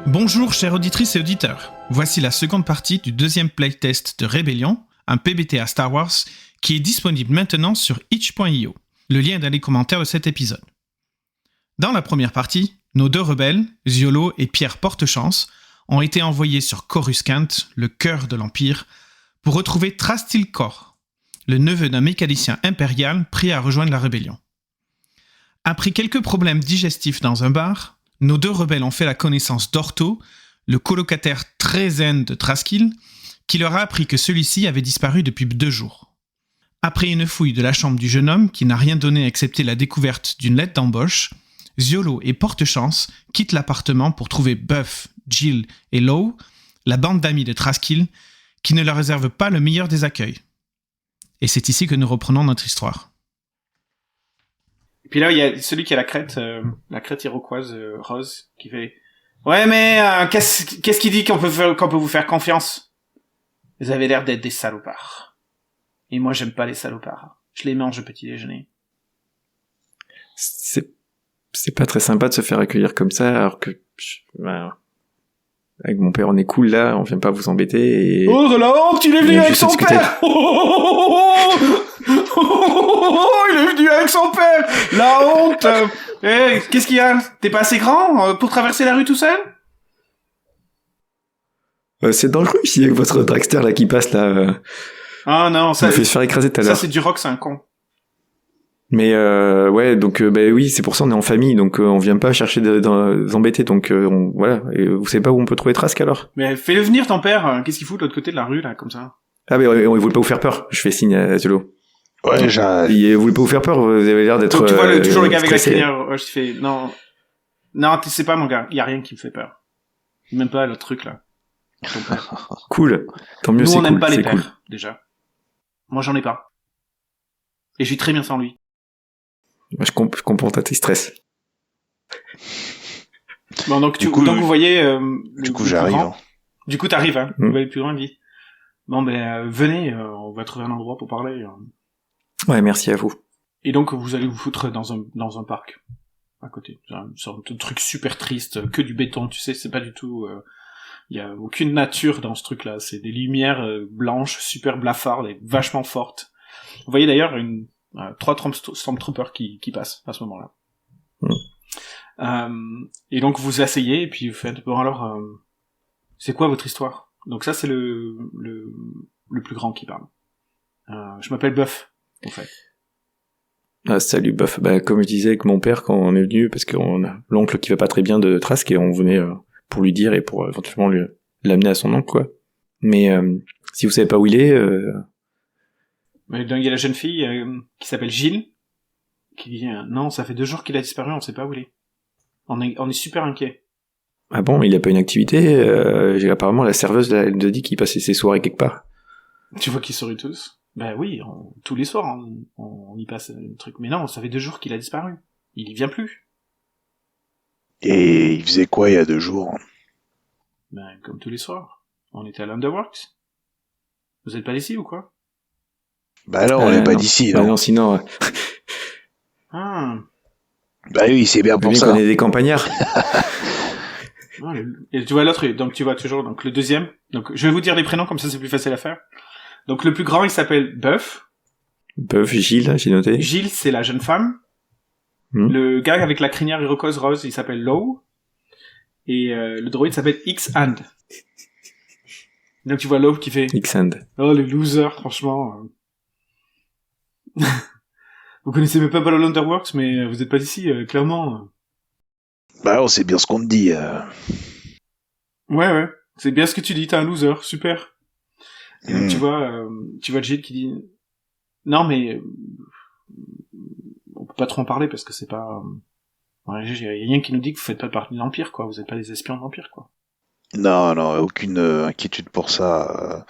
Bonjour chères auditrices et auditeurs, voici la seconde partie du deuxième playtest de Rébellion, un PBTA Star Wars qui est disponible maintenant sur itch.io. Le lien est dans les commentaires de cet épisode. Dans la première partie, nos deux rebelles, Ziolo et Pierre Portechance, ont été envoyés sur Coruscant, le cœur de l'Empire, pour retrouver Trastil Kor, le neveu d'un mécanicien impérial prêt à rejoindre la rébellion. Après quelques problèmes digestifs dans un bar, nos deux rebelles ont fait la connaissance d'Orto, le colocataire très zen de Traskil, qui leur a appris que celui-ci avait disparu depuis 2 jours. Après une fouille de la chambre du jeune homme, qui n'a rien donné excepté la découverte d'une lettre d'embauche, Ziolo et Portechance quittent l'appartement pour trouver Buff, Jill et Low, la bande d'amis de Traskil, qui ne leur réserve pas le meilleur des accueils. Et c'est ici que nous reprenons notre histoire. Et puis là, il y a celui qui a la crête iroquoise rose, qui fait « Ouais, mais qu'est-ce qu'il dit qu'on peut vous faire confiance ? Vous avez l'air d'être des salopards. Et moi, j'aime pas les salopards. Je les mange au petit déjeuner. » C'est pas très sympa de se faire accueillir comme ça, alors que... avec mon père, on est cool, là, on vient pas vous embêter, et... Oh, de la honte, il est venu avec son père! Il est venu avec son père! La honte! Qu'est-ce qu'il y a? T'es pas assez grand pour traverser la rue tout seul? C'est dangereux, ici, avec votre dragster, là, qui passe, là. Ah non, ça... Il m'a fait se faire écraser tout à l'heure. Ça, c'est du rock, c'est un con. Mais ouais, donc oui, c'est pour ça on est en famille, donc on vient pas chercher d'embêter, donc voilà. Et vous savez pas où on peut trouver Trask alors ? Mais fais-le venir ton père, qu'est-ce qu'il fout de l'autre côté de la rue là, comme ça ? Ah mais il voulait pas vous faire peur. Je fais signe à Ziolo. Ouais, il voulait pas vous faire peur. Vous avez l'air d'être. Donc tu vois toujours le gars avec la stressé. crinière. Je fais non, tu sais pas mon gars, y a rien qui me fait peur. Même pas le truc là. Cool. Tant mieux. Nous c'est on n'aime cool, pas les c'est pères cool. déjà. Moi j'en ai pas. Et je vis très bien sans lui. Moi, je comprends ta stress. Bon, donc, Du coup, vous voyez, du coup, j'arrive. Grand. Du coup, t'arrives, hein. Mm. Vous voyez le plus grand, il dit. Bon, venez, on va trouver un endroit pour parler. Ouais, merci à vous. Et donc, vous allez vous foutre dans un parc. À côté. C'est une sorte de truc super triste, que du béton, tu sais, c'est pas du tout, il y a aucune nature dans ce truc-là. C'est des lumières blanches, super blafardes et vachement fortes. Vous voyez d'ailleurs 3 Stormtroopers qui passent à ce moment-là. Et donc vous asseyez et puis vous faites bon alors c'est quoi votre histoire ? Donc ça c'est le plus grand qui parle. Je m'appelle Buff en fait. Ah, salut Buff. Comme je disais avec mon père quand on est venu, parce qu'on a l'oncle qui va pas très bien de Trask et on venait pour lui dire et pour éventuellement l'amener à son oncle quoi. Mais si vous savez pas où il est. Mais donc il y a la jeune fille qui s'appelle Jill qui dit non ça fait 2 jours qu'il a disparu, on sait pas où il est. On est super inquiet. Ah bon, il a pas une activité apparemment la serveuse elle nous a dit qu'il passait ses soirées quelque part. Tu vois qu'ils sourient tous. Ben oui, tous les soirs on y passe un truc. Mais non, ça fait 2 jours qu'il a disparu. Il y vient plus. Et il faisait quoi il y a 2 jours ? Ben comme tous les soirs. On était à l'Underworks. Vous êtes pas d'ici ou quoi ? Bah non, on est pas non. d'ici, Bah non. non, sinon Ah. Bah oui, c'est bien pour bien ça. qu'on est des campagnards. Et tu vois l'autre, donc tu vois toujours donc le deuxième. Donc je vais vous dire les prénoms comme ça c'est plus facile à faire. Donc le plus grand il s'appelle Buff. Buff, Gilles, j'ai noté. Gilles c'est la jeune femme. Le gars avec la crinière iroquoise rose il s'appelle Low. Et le droïde s'appelle X-Hand. Donc tu vois Low qui fait X-Hand. Oh les losers franchement. Vous connaissez même pas Battle Underworks mais vous êtes pas d'ici clairement. Bah on sait bien ce qu'on te dit. Ouais, c'est bien ce que tu dis, t'es un loser, super. Et donc, tu vois Jill qui dit non mais on peut pas trop en parler parce que c'est pas y a rien qui nous dit que vous faites pas partie de l'Empire quoi, vous êtes pas des espions de l'Empire quoi. Non, aucune inquiétude pour ça.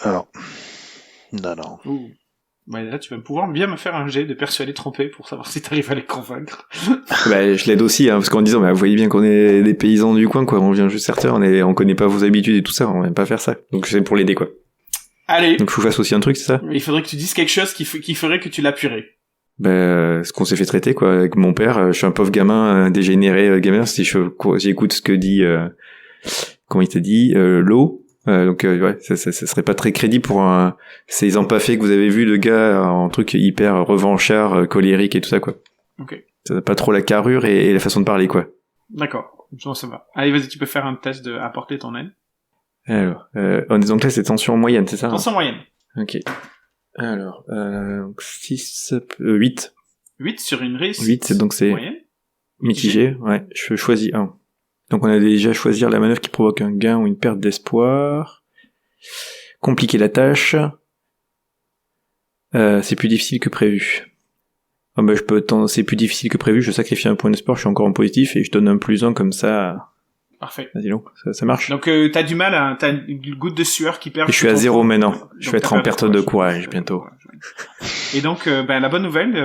Alors, non. Ouh. Ouais, là tu vas pouvoir bien me faire un jet de persuader trompé pour savoir si t'arrives à les convaincre. Je l'aide aussi, parce qu'en disant, vous voyez bien qu'on est des paysans du coin, quoi. On vient juste certain, on connaît pas vos habitudes et tout ça, on va pas faire ça. Donc c'est pour l'aider, quoi. Allez. Donc faut que je fasse aussi un truc, c'est ça ? Il faudrait que tu dises quelque chose qui ferait que tu l'appuierais. ce qu'on s'est fait traiter, quoi, avec mon père. Je suis un pauvre gamin, dégénéré gamer, si j'écoute ce que dit, comment il t'a dit, l'eau. Donc ouais, ça serait pas très crédible pour ces empaffés que vous avez vus de gars en truc hyper revanchard, colérique et tout ça, quoi. Ok. Ça n'a pas trop la carrure et la façon de parler, quoi. D'accord. Bon, ça va. Allez, vas-y, tu peux faire un test de apporter ton aide. Alors, donc là, c'est tension moyenne, c'est ça? Tension moyenne. Ok. Alors, 8. 8 sur une réussite. 8, donc c'est moyenne. mitigé. Ouais, je choisis un. Donc on a déjà choisir la manœuvre qui provoque un gain ou une perte d'espoir. Compliquer la tâche. C'est plus difficile que prévu. Ah bah c'est plus difficile que prévu, je sacrifie un point d'espoir, je suis encore en positif et je donne un +1 comme ça. Parfait. Vas-y donc, ça marche. Donc t'as du mal, t'as une goutte de sueur qui perd. Et je suis à 0 maintenant. Je vais être en perte de courage bientôt. Et donc la bonne nouvelle,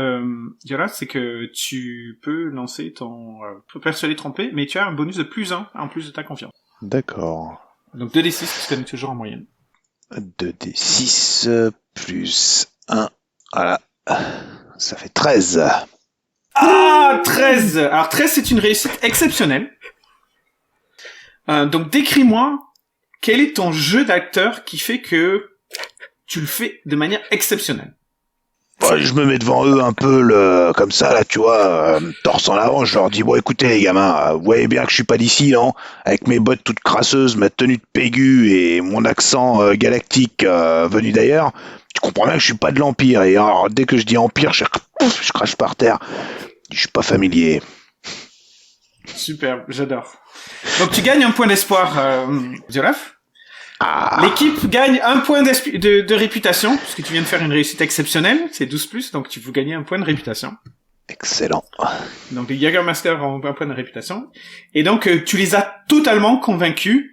Yola, c'est que tu peux lancer ton persuader tromper, mais tu as un bonus de +1 en plus de ta confiance. D'accord. Donc 2d6 parce qu'on est toujours en moyenne. 2d6 plus 1. Voilà. Ça fait 13. Ah, 13! Alors 13, c'est une réussite exceptionnelle. Donc décris-moi quel est ton jeu d'acteur qui fait que tu le fais de manière exceptionnelle. Bon, je me mets devant eux un peu comme ça, là, tu vois, torse en avant, je leur dis, bon, écoutez, les gamins, vous voyez bien que je suis pas d'ici, non? Avec mes bottes toutes crasseuses, ma tenue de pégu et mon accent galactique venu d'ailleurs, tu comprends bien que je suis pas de l'Empire. Et alors, dès que je dis Empire, je crache par terre. Je suis pas familier. Superbe, j'adore. Donc tu gagnes un point d'espoir, Diolaf. Ah. L'équipe gagne un point de réputation, parce que tu viens de faire une réussite exceptionnelle, c'est 12+, donc tu vous gagnez un point de réputation. Excellent. Donc les Jägermeister ont un point de réputation. Et donc tu les as totalement convaincus.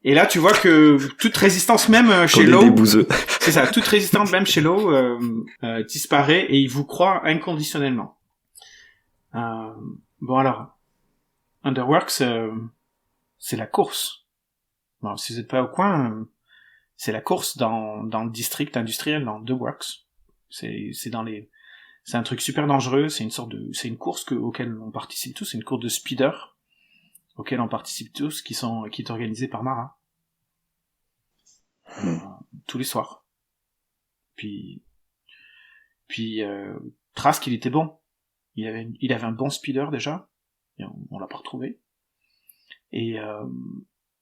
Et là tu vois que toute résistance même chez Lowe, c'est ça, toute résistance même chez Lowe disparaît et il vous croit inconditionnellement. Bon alors, Underworks, c'est la course. Bon, si vous n'êtes pas au coin, c'est la course dans le district industriel, dans The Works. C'est un truc super dangereux, c'est une course auquel on participe tous, c'est une course de speeder, auquel on participe tous, qui est organisée par Mara. Tous les soirs. Puis, Trask, il était bon. Il avait un bon speeder déjà, et on l'a pas retrouvé. Et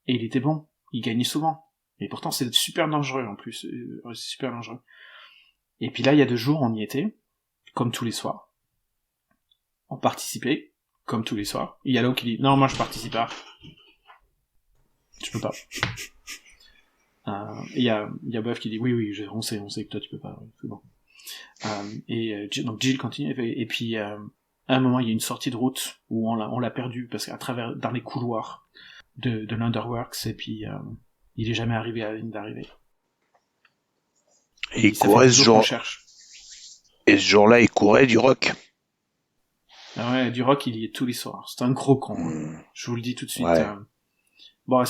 il était bon, il gagnait souvent. Et pourtant c'est super dangereux en plus, c'est super dangereux. Et puis là, il y a 2 jours, on y était, comme tous les soirs. On participait, comme tous les soirs. Il y a l'autre qui dit, non, moi je participe pas. Je peux pas. Il y a Buff qui dit, oui, on sait que toi tu peux pas, c'est bon. Donc Jill continue, et puis à un moment, il y a une sortie de route où on l'a perdu, parce qu'à travers, dans les couloirs de l'Underworks, et puis il est jamais arrivé à la ligne d'arrivée. Et il courait ce jour. Et ce jour-là, il courait du rock. Ah ouais, du rock, il y est tous les soirs. C'est un gros con. Je vous le dis tout de suite. Ouais. Bon,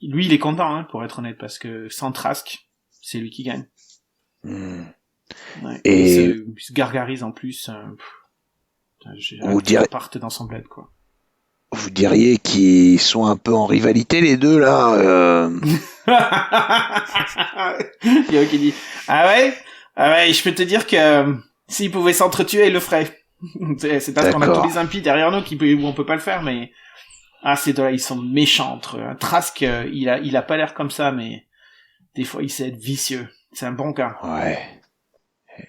lui, il est content, hein, pour être honnête, parce que sans Trask, c'est lui qui gagne. Ouais. Et il se gargarise en plus. Vous direz... parte dans son bled, quoi. Vous diriez qu'ils sont un peu en rivalité, les deux, là Il y a qui dit, ah ouais, je peux te dire que s'ils pouvaient s'entretuer, ils le feraient. C'est parce qu'on a tous les impies derrière nous où on peut pas le faire, mais ces deux-là, ils sont méchants entre eux. Trask, il a pas l'air comme ça, mais des fois, il sait être vicieux. C'est un bon gars. Ouais.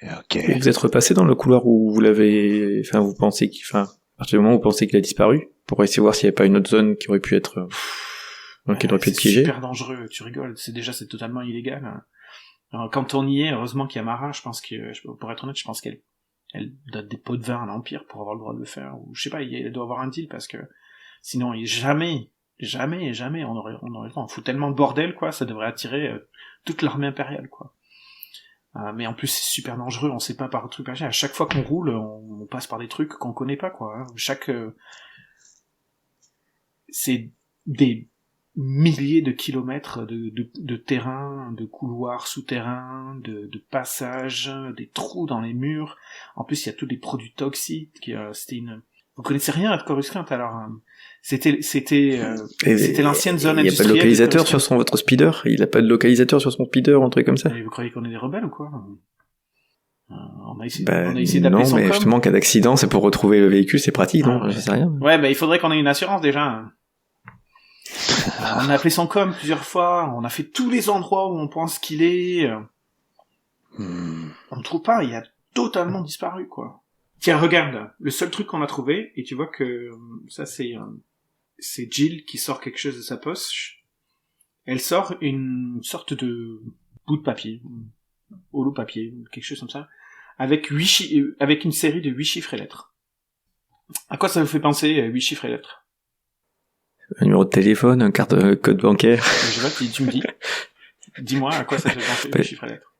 Ok. Et vous êtes repassé dans le couloir où vous l'avez, vous pensez à partir du moment où vous pensez qu'il a disparu, pour essayer de voir s'il n'y avait pas une autre zone qui aurait pu être, qui aurait pu être piégée. C'est super dangereux, tu rigoles. C'est totalement illégal. Alors, quand on y est, heureusement qu'il y a Mara, je pense que, pour être honnête, je pense qu'elle donne des pots de vin à l'Empire pour avoir le droit de le faire. Ou, je sais pas, il doit avoir un deal parce que, sinon, jamais, on aurait on fout tellement de bordel, quoi, ça devrait attirer toute l'armée impériale, quoi. Mais en plus, c'est super dangereux, on sait pas par truc à chaque fois qu'on roule, on passe par des trucs qu'on connaît pas, quoi. C'est des milliers de kilomètres de terrain, de couloirs souterrains, de passages, des trous dans les murs. En plus, il y a tous les produits toxiques. Vous connaissez rien à Coruscant, alors c'était l'ancienne zone industrielle. Il n'y a pas de localisateur sur votre speeder. Il n'a pas de localisateur sur son speeder, un truc comme ça. Et vous croyez qu'on est des rebelles ou quoi? On a essayé d'appeler non, son mais com. justement, en cas d'accident, c'est pour retrouver le véhicule, c'est pratique, non? Ouais. Je sais rien. Ouais, il faudrait qu'on ait une assurance déjà. On a appelé son com plusieurs fois, on a fait tous les endroits où on pense qu'il est. On ne trouve pas, il a totalement disparu, quoi. Tiens, regarde, le seul truc qu'on a trouvé, et tu vois que ça c'est Jill qui sort quelque chose de sa poche. Elle sort une sorte de bout de papier, holo papier, quelque chose comme ça, avec avec une série de 8 chiffres et lettres. À quoi ça vous fait penser, 8 chiffres et lettres? Un numéro de téléphone, un code bancaire. Je vois, tu me dis. Dis-moi, à quoi ça fait penser, 8 chiffres et lettres?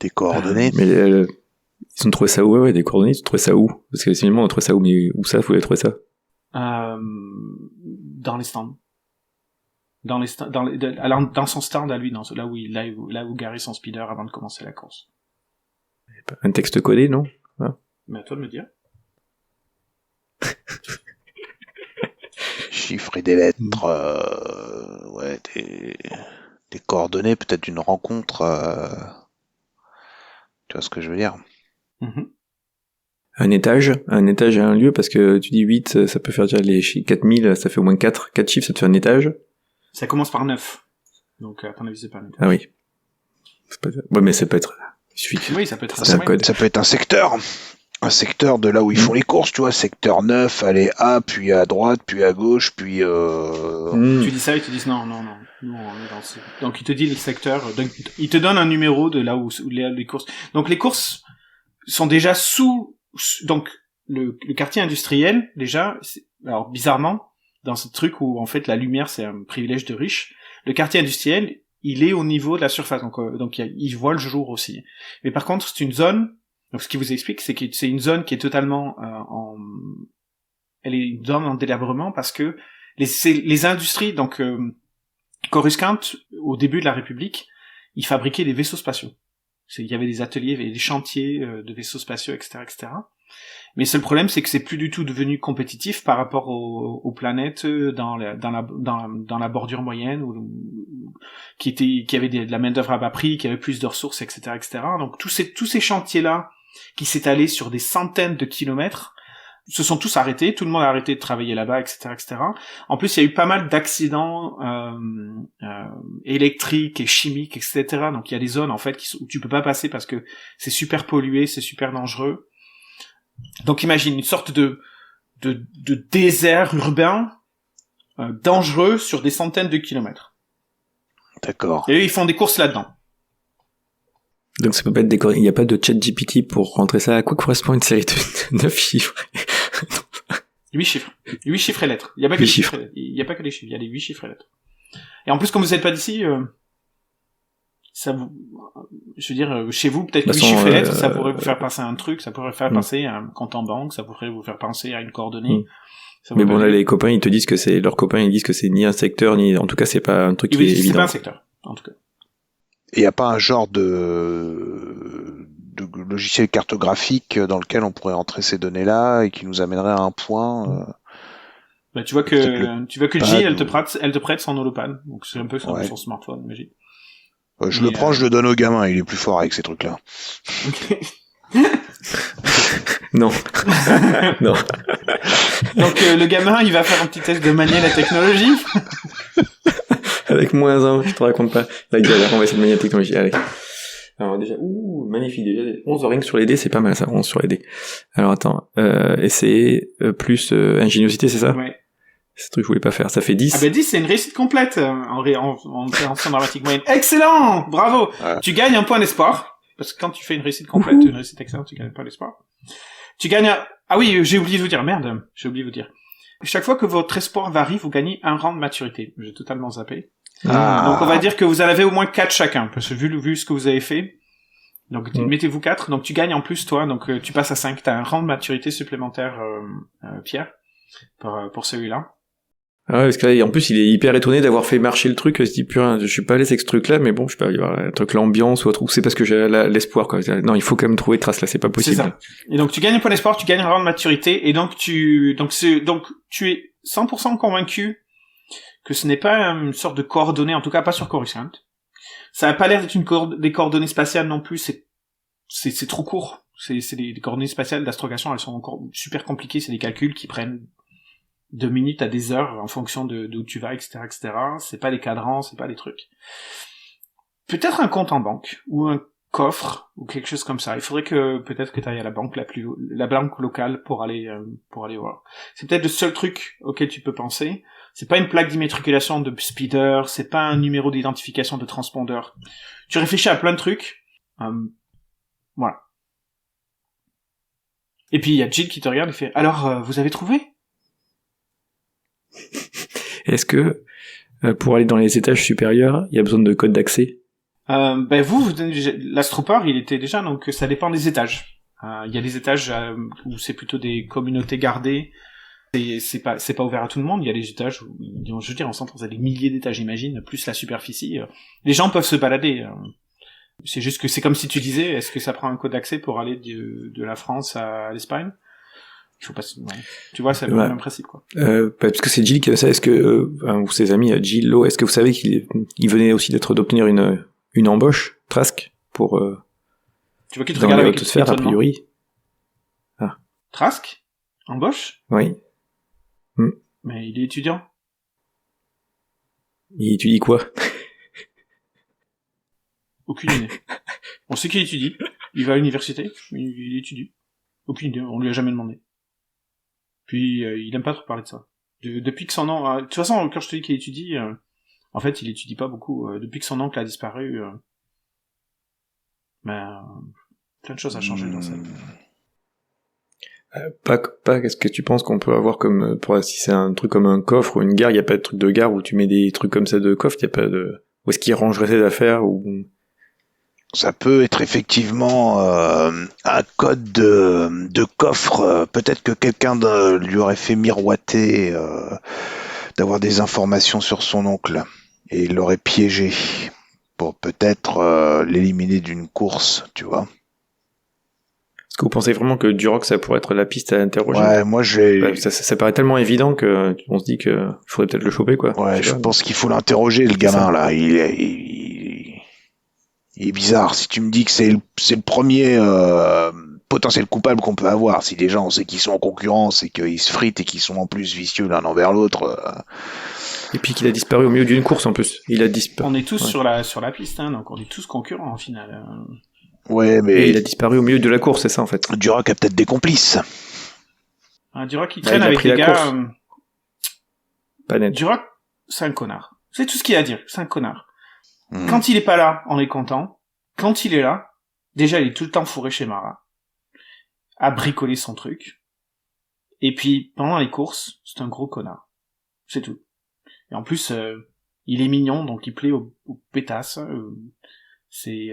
Des coordonnées. Mais ils ont trouvé ça où? Ouais, des coordonnées, ils ont trouvé ça où? Parce que finalement, on a trouvé ça où? Mais où ça, vous avez trouvé ça? Dans les stands. Dans son stand à lui, là où garait son speeder avant de commencer la course. Un texte codé, non? Mais à toi de me dire. Chiffres et des lettres, ouais, des coordonnées, peut-être d'une rencontre, tu vois ce que je veux dire? Mm-hmm. Un étage et un lieu, parce que tu dis 8, ça peut faire déjà les 4000, ça fait au moins 4 chiffres, ça te fait un étage. Ça commence par 9. Donc, à ton avis, c'est pas un étage. Ah oui. Ouais, mais ça peut être, il suffit. Oui, ça peut être un code. Ça peut être un secteur. Un secteur de là où ils font les courses, tu vois, secteur 9, aller à, puis à droite, puis à gauche, puis Tu dis ça, ils te disent non, nous on est dans ce... Donc il te dit le secteur, donc, il te donne un numéro de là où les courses. Donc les courses sont déjà donc le quartier industriel, déjà, alors bizarrement, dans ce truc où en fait la lumière c'est un privilège de riche, le quartier industriel, il est au niveau de la surface, donc il voit le jour aussi. Mais par contre, c'est une zone. Donc ce qui vous explique, c'est que c'est une zone qui est totalement elle est une zone en délabrement parce que les industries, donc Coruscant, au début de la République, ils fabriquaient des vaisseaux spatiaux. Il y avait des ateliers, il y avait des chantiers de vaisseaux spatiaux, etc., etc. Mais le seul problème, c'est que c'est plus du tout devenu compétitif par rapport aux planètes dans la bordure moyenne qui avait de la main d'œuvre à bas prix, qui avait plus de ressources, etc., etc. Donc tous ces chantiers-là qui s'étalaient sur des centaines de kilomètres se sont tous arrêtés, tout le monde a arrêté de travailler là-bas, etc., etc. En plus, il y a eu pas mal d'accidents électriques et chimiques, etc. Donc il y a des zones en fait où tu peux pas passer parce que c'est super pollué, c'est super dangereux. Donc imagine une sorte de désert urbain dangereux sur des centaines de kilomètres. D'accord. Et eux, ils font des courses là-dedans. Donc ça peut pas être décoré. Il n'y a pas de chat GPT pour rentrer ça. À quoi correspond une série de 9 chiffres? 8 chiffres. 8 chiffres et lettres. Il n'y a pas que les chiffres. Il n'y a pas que les chiffres. Il y a les 8 chiffres et lettres. Et en plus, comme vous n'êtes pas d'ici, ça vous, je veux dire, chez vous, peut-être 8 chiffres et lettres, ça pourrait vous faire penser à un truc, ça pourrait faire penser à un compte en banque, ça pourrait vous faire penser à une coordonnée. Mais bon, là, les copains, ils te disent que c'est, leurs copains, ils disent que c'est ni un secteur, ni, en tout cas, c'est pas un truc qui est évident. C'est pas un secteur, en tout cas. Et il n'y a pas un genre de logiciel cartographique dans lequel on pourrait entrer ces données-là et qui nous amènerait à un point. Bah, tu vois que J, elle te prête son holopan. Donc c'est un peu son smartphone, imagine. Je le prends, je le donne au gamin, il est plus fort avec ces trucs-là. Non. Non. Donc le gamin, il va faire un petit test de manier la technologie. Avec -1, je te raconte pas. Là, galère, on va essayer de manier la technologie. Allez. Alors déjà, magnifique, déjà 11 rings sur les dés, c'est pas mal ça, 11 sur les dés. Alors attends, essayer plus ingéniosité, c'est ça? Ouais. C'est ce truc que je voulais pas faire, ça fait 10. Ah ben 10, c'est une réussite complète en opération dramatique moyenne. Excellent! Bravo! Ouais. Tu gagnes un point d'espoir, parce que quand tu fais une réussite complète, une réussite excellente, tu gagnes un point d'espoir. Tu gagnes Ah oui, j'ai oublié de vous dire, Chaque fois que votre espoir varie, vous gagnez un rang de maturité. J'ai totalement zappé. Donc on va dire que vous en avez au moins 4 chacun, parce que vu ce que vous avez fait, donc mettez-vous 4, donc tu gagnes en plus toi, donc tu passes à 5, t'as un rang de maturité supplémentaire, Pierre, pour celui-là. Ah ouais, parce que là, en plus, il est hyper étonné d'avoir fait marcher le truc. Il se dit, putain, je suis pas à l'aise avec ce truc-là, mais bon, je sais pas, il y a un truc, l'ambiance ou autre, ou c'est parce que j'ai l'espoir, quoi. Non, il faut quand même trouver trace là, c'est pas possible. C'est ça. Et donc, tu gagnes un point d'espoir, tu gagnes un rang de maturité, et donc tu es 100% convaincu que ce n'est pas une sorte de coordonnée, en tout cas pas sur Coruscant. Ça n'a pas l'air d'être des coordonnées spatiales non plus, c'est trop court. C'est des coordonnées spatiales d'astrogation, elles sont encore super compliquées, c'est des calculs qui prennent 2 minutes à des heures en fonction d'où tu vas, etc., etc. C'est pas des cadrans, c'est pas des trucs. Peut-être un compte en banque, ou un coffre, ou quelque chose comme ça. Il faudrait peut-être que tu ailles à la banque la banque locale pour aller voir. C'est peut-être le seul truc auquel tu peux penser. C'est pas une plaque d'immatriculation de speeder, c'est pas un numéro d'identification de transpondeur. Tu réfléchis à plein de trucs. Voilà. Et puis il y a Jill qui te regarde et fait « Alors, vous avez trouvé ?» Est-ce que, pour aller dans les étages supérieurs, il y a besoin de code d'accès? l'Astroport, il était déjà, donc ça dépend des étages. Il y a des étages où c'est plutôt des communautés gardées, et c'est pas ouvert à tout le monde. Il y a des étages où, je veux dire, en centre, on a des milliers d'étages, j'imagine, plus la superficie. Les gens peuvent se balader. C'est juste que c'est comme si tu disais, est-ce que ça prend un code d'accès pour aller de la France à l'Espagne? Il faut pas. Ouais. Tu vois, c'est le même principe, quoi. Parce que c'est Jill qui a ça. Est-ce que ou ses amis, Jill Lo, est-ce que vous savez qu'il venait aussi d'obtenir une embauche, Trask, pour tu vois qu'il te dans regarde les avec hautes sphères, a priori. Ah. Trask? Embauche? Oui. Mais il est étudiant. Il étudie quoi? Aucune idée. On sait qu'il étudie. Il va à l'université. Il étudie. Aucune idée. On lui a jamais demandé. Puis il aime pas trop parler de ça. Depuis que son oncle... de toute façon, quand je te dis qu'il étudie, en fait, il étudie pas beaucoup. Depuis que son oncle a disparu, plein de choses a changé dans sa vie. Qu'est-ce que tu penses qu'on peut avoir comme si c'est un truc comme un coffre ou une gare, il y a pas de truc de gare où tu mets des trucs comme ça de coffre, il y a pas de où est-ce qu'il rangerait ses affaires ou Ça peut être effectivement un code de coffre. Peut-être que quelqu'un lui aurait fait miroiter d'avoir des informations sur son oncle et il l'aurait piégé pour peut-être l'éliminer d'une course, tu vois. Est-ce que vous pensez vraiment que Duroc ça pourrait être la piste à interroger? Ouais, moi ça paraît tellement évident que on se dit que faudrait peut-être le choper, quoi. Ouais, je pense qu'il faut l'interroger, le gamin là. Il est bizarre. Si tu me dis que c'est le premier potentiel coupable qu'on peut avoir, si déjà on sait qu'ils sont en concurrence et qu'ils se fritent et qu'ils sont en plus vicieux l'un envers l'autre. Et puis qu'il a disparu au milieu d'une course en plus. Il a disparu. On est tous sur la piste, hein, donc on est tous concurrents en final. Ouais, mais et il a disparu au milieu de la course, c'est ça en fait. Duroc a peut-être des complices. Duroc il traîne avec les gars. Pas net. Duroc, c'est un connard. C'est tout ce qu'il y a à dire. C'est un connard. Quand il est pas là, on est content. Quand il est là, déjà il est tout le temps fourré chez Mara, à bricoler son truc. Et puis pendant les courses, c'est un gros connard. C'est tout. Et en plus, il est mignon, donc il plaît aux pétasses. C'est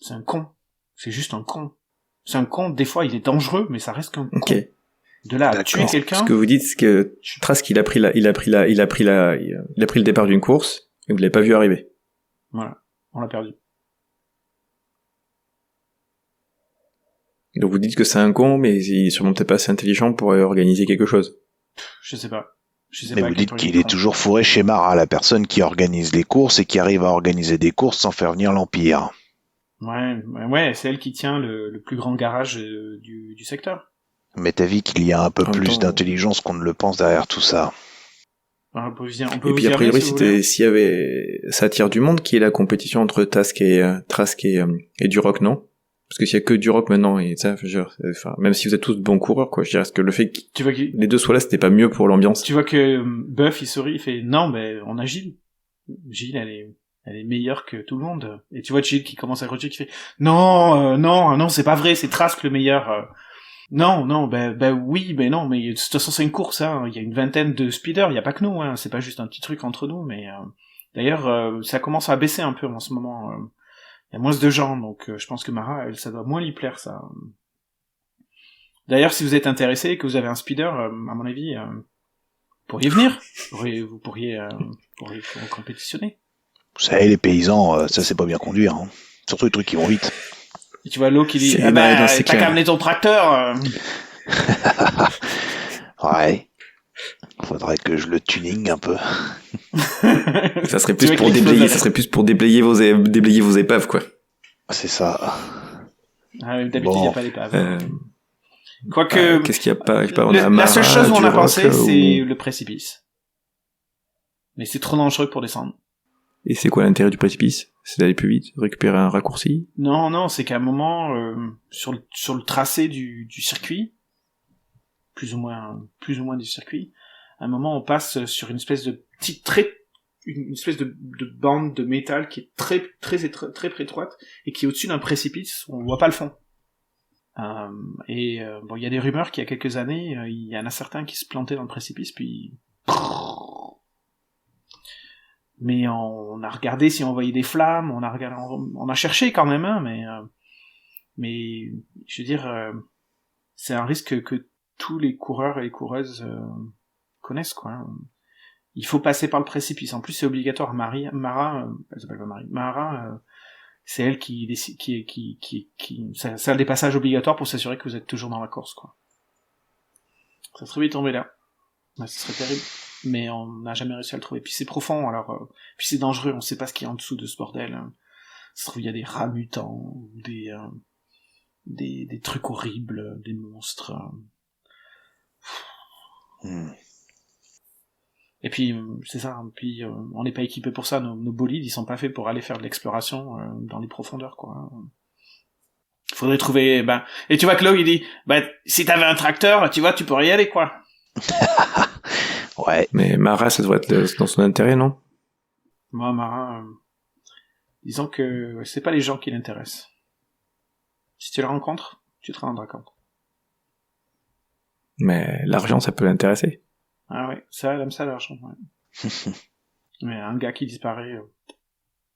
un con. C'est juste un con. C'est un con. Des fois, il est dangereux, mais ça reste qu'un con. Ok. De là à tuer quelqu'un. Ce que vous dites, c'est que Trask, il a pris le départ d'une course et vous l'avez pas vu arriver. Voilà. On l'a perdu. Donc vous dites que c'est un con, mais il est sûrement peut-être pas assez intelligent pour organiser quelque chose. Je sais pas. Mais vous dites qu'il est toujours fourré chez Mara, la personne qui organise les courses et qui arrive à organiser des courses sans faire venir l'Empire. Ouais, c'est elle qui tient le plus grand garage du secteur. Mais t'as vu qu'il y a un peu plus d'intelligence qu'on ne le pense derrière tout ça. On peut et puis a priori, s'il y avait, ça attire du monde qui est la compétition entre Trask et Duroc, non? Parce que s'il y a que Duroc maintenant, et ça, même si vous êtes tous bons coureurs, quoi, je dirais, est-ce que le fait que les deux soient là, c'était pas mieux pour l'ambiance? Tu vois que Buff, il sourit, il fait, non, mais on a Gilles. Gilles, elle est meilleure que tout le monde. Et tu vois Gilles qui commence à crocher, qui fait, non, c'est pas vrai, c'est Trask le meilleur. Non, oui, non, mais de toute façon c'est une course, hein. Il y a une vingtaine de speeders, il y a pas que nous, hein. C'est pas juste un petit truc entre nous, mais d'ailleurs ça commence à baisser un peu en ce moment. Il y a moins de gens, donc je pense que Mara, ça doit moins lui plaire, ça. D'ailleurs, si vous êtes intéressé et que vous avez un speeder, à mon avis, pourriez venir. Vous pourriez compétitionner. Vous savez, les paysans, ça c'est pas bien conduire. Hein. Surtout les trucs qui vont vite. Et tu vois l'eau qui dit, Non, t'as c'est qu'à clair. amener ton tracteur. Ouais. Faudrait que je le tuning un peu. Ça serait Tu plus veux pour quelque chose déblayer, à- ça serait plus pour déblayer vos épaves, quoi. C'est ça. D'habitude, Bon. il n'y a pas d'épave. Quoique, Qu'est-ce qu'il y a pas, je sais pas, on a la seule Mara, chose où on a Duroc, pensé, ou- c'est le précipice. Mais c'est trop dangereux pour descendre. Et c'est quoi l'intérêt du précipice? C'est d'aller plus vite, récupérer un raccourci? Non, c'est qu'à un moment, sur le tracé du circuit, plus ou moins du circuit, à un moment, on passe sur une espèce de petite une espèce de bande de métal qui est très étroite et qui est au-dessus d'un précipice, on voit pas le fond. Bon, il y a des rumeurs qu'il y a quelques années, il y en a certains qui se plantaient dans le précipice, puis... Mais on a regardé si on voyait des flammes, on a cherché quand même, hein, mais je veux dire, c'est un risque que tous les coureurs et les coureuses connaissent, quoi. Il faut passer par le précipice. En plus, c'est obligatoire. Mara, elle s'appelle pas Marie. Mara, c'est elle qui décide, c'est un des passages obligatoires pour s'assurer que vous êtes toujours dans la course, quoi. Ça serait vite tombé là. Ouais, ce serait terrible. Mais on n'a jamais réussi à le trouver. Puis c'est profond, alors, puis c'est dangereux, on sait pas ce qu'il y a en dessous de ce bordel. Ça se trouve, il y a des rats mutants, ou des trucs horribles, des monstres. Et puis, c'est ça, puis on n'est pas équipé pour ça, nos bolides, ils sont pas faits pour aller faire de l'exploration dans les profondeurs, quoi. Faudrait trouver, et tu vois que là, il dit, si t'avais un tracteur, tu vois, tu pourrais y aller, quoi. Ouais. Mais Mara, ça devrait être dans son intérêt, non? Moi, Marin, disons que c'est pas les gens qui l'intéressent. Si tu le rencontres, tu te rendras compte. Mais l'argent, ça peut l'intéresser. Ah ouais, ça, elle aime ça, l'argent, ouais. Mais un gars qui disparaît,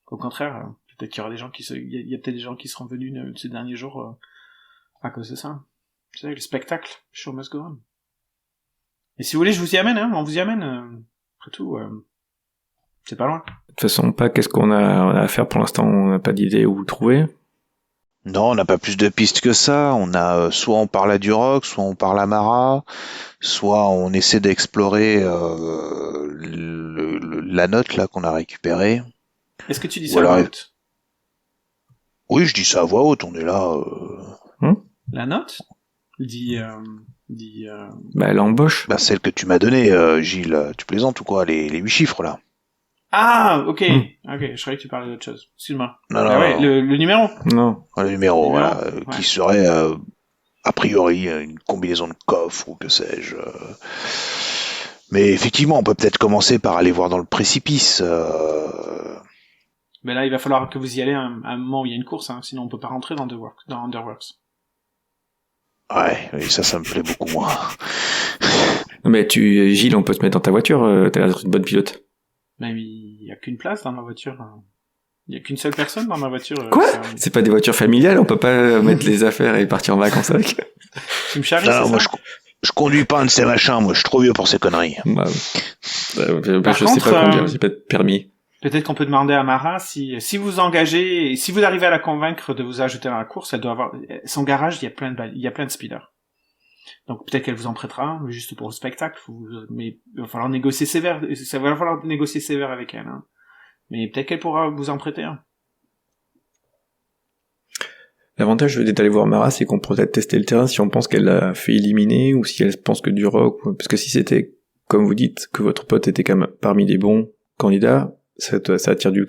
au contraire, peut-être qu'il y aura des gens il y a peut-être des gens qui seront venus ces derniers jours à cause de ça. Tu sais, le spectacle, show must go on. Et si vous voulez, je vous y amène, hein, on vous y amène. Après tout, c'est pas loin. De toute façon, qu'est-ce qu'on a à faire pour l'instant? On n'a pas d'idée où trouver. Non, on n'a pas plus de pistes que ça. On a soit on parle à Duroc, soit on parle à Mara, soit on essaie d'explorer la note là qu'on a récupérée. Est-ce que tu dis ça Voilà. à voix haute? Oui, je dis ça à voix haute. On est là. La note dit L'embauche. Celle que tu m'as donnée, Gilles. Tu plaisantes ou quoi? Les 8 chiffres là. Ah, ok, je croyais que tu parlais d'autre chose. Excuse-moi. Non, Ouais, non. le numéro. Non. Le numéro, voilà, ouais. qui serait a priori une combinaison de coffres ou que sais-je. Mais effectivement, on peut peut-être commencer par aller voir dans le précipice. Mais là, il va falloir que vous y allez à un moment où il y a une course, hein, sinon on peut pas rentrer dans Underworks. Ouais, et ça me plaît beaucoup moins. Mais Gilles, on peut te mettre dans ta voiture, t'as l'air d'être une bonne pilote. Mais il y a qu'une place dans ma voiture. Il y a qu'une seule personne dans ma voiture. Quoi? C'est pas des voitures familiales, on peut pas mettre les affaires et partir en vacances avec? Tu me charries, Non, c'est moi ça? je conduis pas un de ces machins, moi je suis trop vieux pour ces conneries. Par je contre, sais pas conduire, j'ai pas de permis. Peut-être qu'on peut demander à Mara si vous engagez, et si vous arrivez à la convaincre de vous ajouter dans la course, elle doit avoir son garage, il y a plein de speeders. Donc peut-être qu'elle vous en prêtera, juste pour le spectacle. Mais il va falloir négocier sévère. Ça va falloir négocier sévère avec elle. Hein. Mais peut-être qu'elle pourra vous en prêter un. L'avantage d'aller voir Mara, c'est qu'on pourrait peut-être tester le terrain si on pense qu'elle l'a fait éliminer ou si elle pense que Duroc, parce que si c'était, comme vous dites, que votre pote était quand même parmi les bons candidats, ça attire du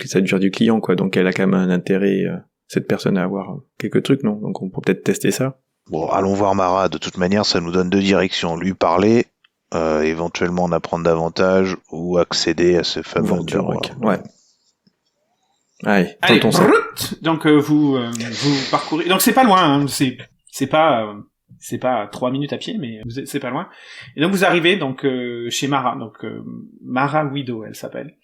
client, quoi. Donc elle a quand même un intérêt, cette personne, à avoir quelques trucs, non? Donc on peut peut-être tester ça. Bon, allons voir Mara, de toute manière ça nous donne deux directions, lui parler, éventuellement en apprendre davantage ou accéder à ce fameux Duroc. Ouais. Allez, Allez, tentons ça. brut. Donc vous parcourez. Donc c'est pas loin. Hein. C'est pas 3 minutes à pied, mais c'est pas loin. Et donc vous arrivez donc chez Mara. Donc Mara Widow, elle s'appelle.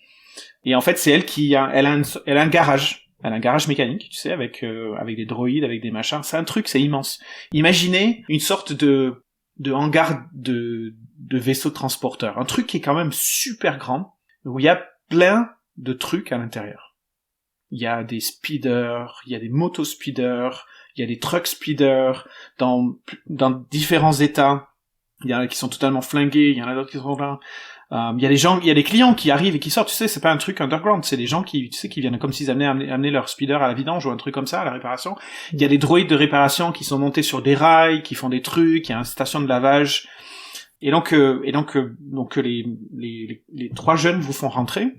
Et en fait c'est elle qui elle a un garage. Elle a un garage mécanique, tu sais, avec des droïdes, avec des machins. C'est un truc, c'est immense. Imaginez une sorte de hangar de vaisseaux transporteurs. Un truc qui est quand même super grand, où il y a plein de trucs à l'intérieur. Il y a des speeders, il y a des motospeeders, il y a des truck speeders dans différents états. Il y en a qui sont totalement flingués, il y en a d'autres qui sont là. Il y a des clients qui arrivent et qui sortent, tu sais, c'est pas un truc underground, c'est des gens qui, tu sais, qui viennent comme s'ils amenaient leur speeder à la vidange ou un truc comme ça, à la réparation. Il y a des droïdes de réparation qui sont montés sur des rails, qui font des trucs, il y a une station de lavage. Et donc les trois jeunes vous font rentrer.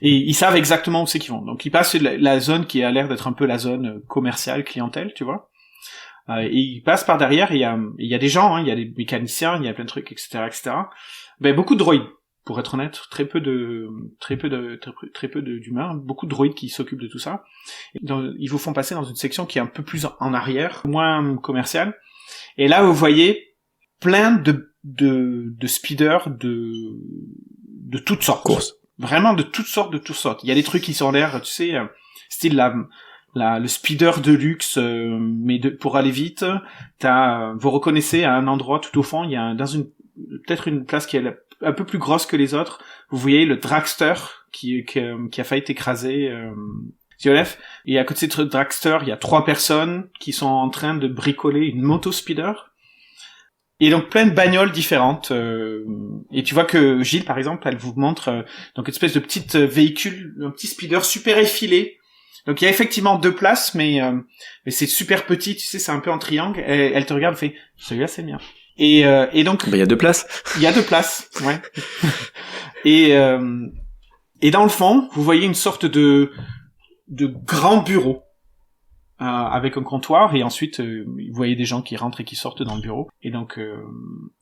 Et ils savent exactement où c'est qu'ils vont. Donc ils passent la zone qui a l'air d'être un peu la zone commerciale, clientèle, tu vois. Et ils passent par derrière, et il y a des gens, il y a des mécaniciens, il y a plein de trucs, etc., etc. Ben, beaucoup de droïdes, pour être honnête, très peu d'humains, beaucoup de droïdes qui s'occupent de tout ça. Ils vous font passer dans une section qui est un peu plus en arrière, moins commerciale. Et là, vous voyez plein de speeders de toutes sortes. Course. Vraiment de toutes sortes. Il y a des trucs qui sont l'air, tu sais, style le speeder de luxe, mais pour aller vite. Vous reconnaissez à un endroit tout au fond, il y a peut-être une place qui est un peu plus grosse que les autres. Vous voyez le dragster qui a failli écraser Ziolef. Et à côté de ce dragster, il y a 3 personnes qui sont en train de bricoler une moto speeder. Et donc plein de bagnoles différentes. Et tu vois que Gilles, par exemple, elle vous montre donc une espèce de petit véhicule, un petit speeder super effilé. Donc il y a effectivement 2 places, mais c'est super petit, tu sais, c'est un peu en triangle. Et elle te regarde, fait celui-là c'est le mien. Et donc il y a 2 places. Il y a 2 places, ouais. Et dans le fond, vous voyez une sorte de grand bureau. Avec un comptoir, et ensuite vous voyez des gens qui rentrent et qui sortent dans le bureau. Et donc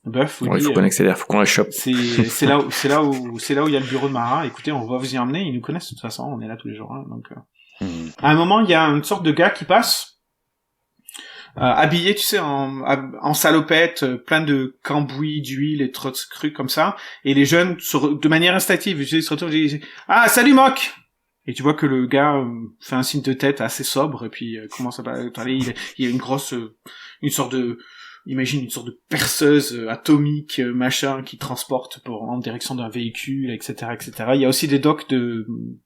Buff vous dit, il faut qu'on accélère, faut qu'on la chope. C'est là où il y a le bureau de Mara. Écoutez, on va vous y emmener, ils nous connaissent de toute façon, on est là tous les jours, hein, donc à un moment, il y a une sorte de gars qui passe habillé, tu sais, en salopette, plein de cambouis d'huile et trucs comme ça, et les jeunes de manière instinctive, tu sais, ils se retournent et disent ah salut Mock. Et tu vois que le gars fait un signe de tête assez sobre, et puis commence à parler. Il y a une sorte de perceuse atomique, machin, qui transporte en direction d'un véhicule, etc., etc. Il y a aussi des docks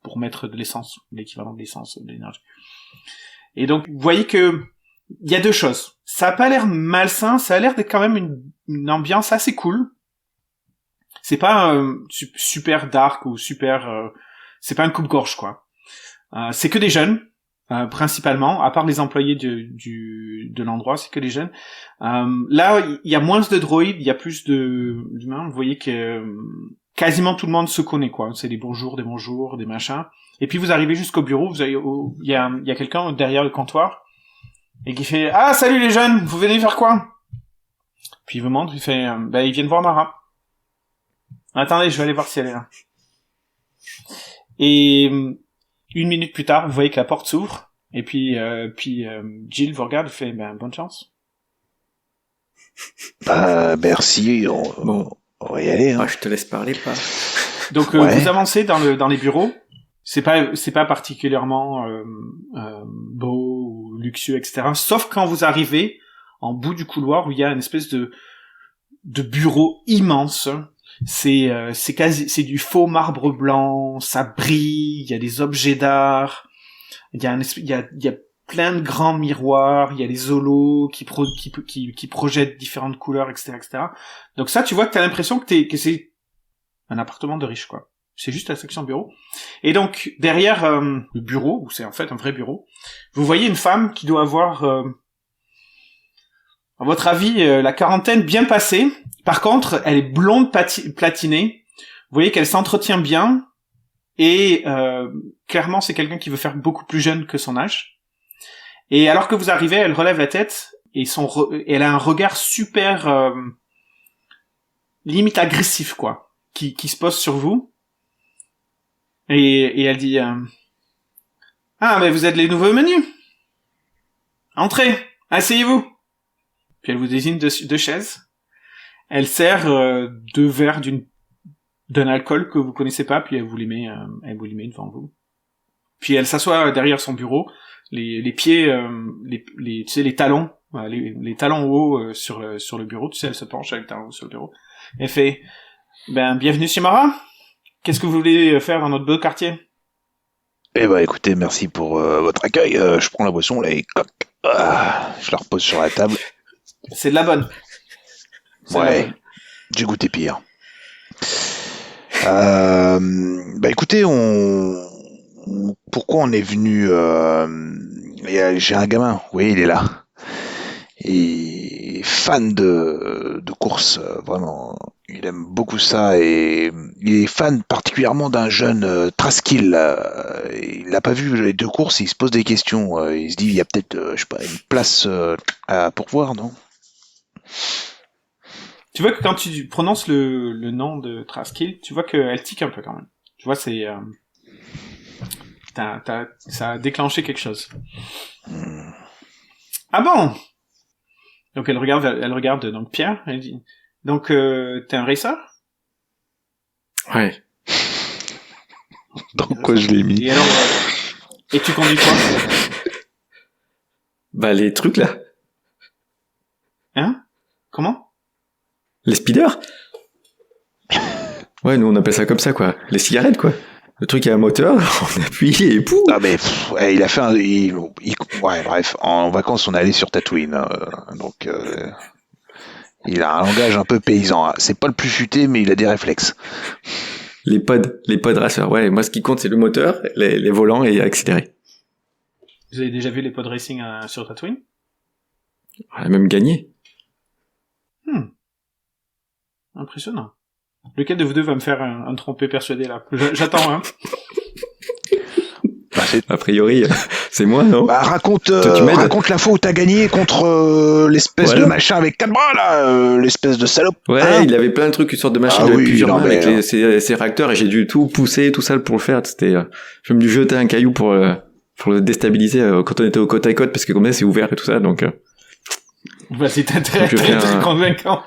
pour mettre de l'essence, l'équivalent de l'essence, de l'énergie. Et donc, vous voyez que il y a 2 choses. Ça a pas l'air malsain, ça a l'air d'être quand même une ambiance assez cool. C'est pas super dark ou super... c'est pas un coupe-gorge, quoi. C'est que des jeunes, principalement, à part les employés de l'endroit, c'est que des jeunes. Là, il y a moins de droïdes, il y a plus d'humains. Vous voyez que quasiment tout le monde se connaît, quoi. C'est des bonjours, des machins. Et puis vous arrivez jusqu'au bureau, il y a quelqu'un derrière le comptoir, et qui fait « Ah, salut les jeunes, vous venez faire quoi ?» Puis il vous montre, il fait « ils viennent voir Mara. » Attendez, je vais aller voir si elle est là. Et 1 minute plus tard, vous voyez que la porte s'ouvre, et puis Jill vous regarde et fait bonne chance. Merci, on va y aller. Hein. Je te laisse parler, pas. Donc ouais. Vous avancez dans les bureaux. C'est pas particulièrement beau ou luxueux, etc. Sauf quand vous arrivez en bout du couloir où il y a une espèce de bureau immense. C'est du faux marbre blanc, ça brille, il y a des objets d'art, il y a plein de grands miroirs, il y a des holos qui projettent différentes couleurs, etc., etc. Donc ça, tu vois que t'as l'impression que c'est un appartement de riche, quoi. C'est juste la section bureau. Et donc, derrière le bureau, où c'est en fait un vrai bureau, vous voyez une femme qui doit avoir, à votre avis, la quarantaine bien passée. Par contre, elle est blonde platinée. Vous voyez qu'elle s'entretient bien. Et clairement, c'est quelqu'un qui veut faire beaucoup plus jeune que son âge. Et alors que vous arrivez, elle relève la tête. Et elle a un regard super... limite agressif, quoi. Qui se pose sur vous. Et elle dit ah, mais vous êtes les nouveaux menus. Entrez, asseyez-vous. Puis elle vous désigne 2 chaises. Elle sert 2 verres d'un alcool que vous connaissez pas, puis elle vous les met devant vous. Puis elle s'assoit derrière son bureau, les pieds, tu sais, les talons les talons hauts sur le bureau. Tu sais, elle se penche avec les talons hauts sur le bureau. Elle fait, bienvenue chez Mara. Qu'est-ce que vous voulez faire dans notre beau quartier? Eh ben, écoutez, merci pour votre accueil. Je prends la boisson, là, et coq. Je la repose sur la table. C'est de la bonne. Ouais, j'ai goûté pire. Écoutez, pourquoi on est venu j'ai un gamin, oui, il est là. Et fan de course, vraiment. Il aime beaucoup ça et il est fan particulièrement d'un jeune Traskill. Il n'a pas vu les 2 courses, il se pose des questions. Il se dit, il y a peut-être, je sais pas, une place à pourvoir, non? Tu vois que quand tu prononces le nom de Traskill, tu vois qu'elle tique un peu quand même. Tu vois, c'est... ça a déclenché quelque chose. Ah bon? Donc elle regarde donc Pierre, elle dit, donc t'es un racer? Ouais. Dans quoi je l'ai mis? Et alors, et tu conduis quoi? Les trucs là. Hein? Comment? Les speeders. Ouais, nous on appelle ça comme ça, quoi. Les cigarettes, quoi. Le truc a un moteur, on appuie et pouf. Ah mais il a fait ouais, bref, en vacances on est allé sur Tatooine, donc il a un langage un peu paysan. C'est pas le plus futé, mais il a des réflexes. Les pods racers. Ouais, moi ce qui compte c'est le moteur, les volants et accélérer. Vous avez déjà vu les pod racing sur Tatooine? On a même gagné. Impressionnant. Lequel de vous deux va me faire un trompé persuadé là? J'attends, hein. A priori, c'est moi, non? Raconte la fois où t'as gagné contre l'espèce de machin avec 4 bras là, l'espèce de salope. Ouais, hein, il avait plein de trucs, une sorte de machine avec plusieurs mains, avec ses réacteurs, et j'ai dû tout pousser, tout ça pour le faire. C'était, je me suis jeter un caillou pour le déstabiliser quand on était au côte à côte, parce que comme ça c'est ouvert et tout ça, donc. C'est très convaincant.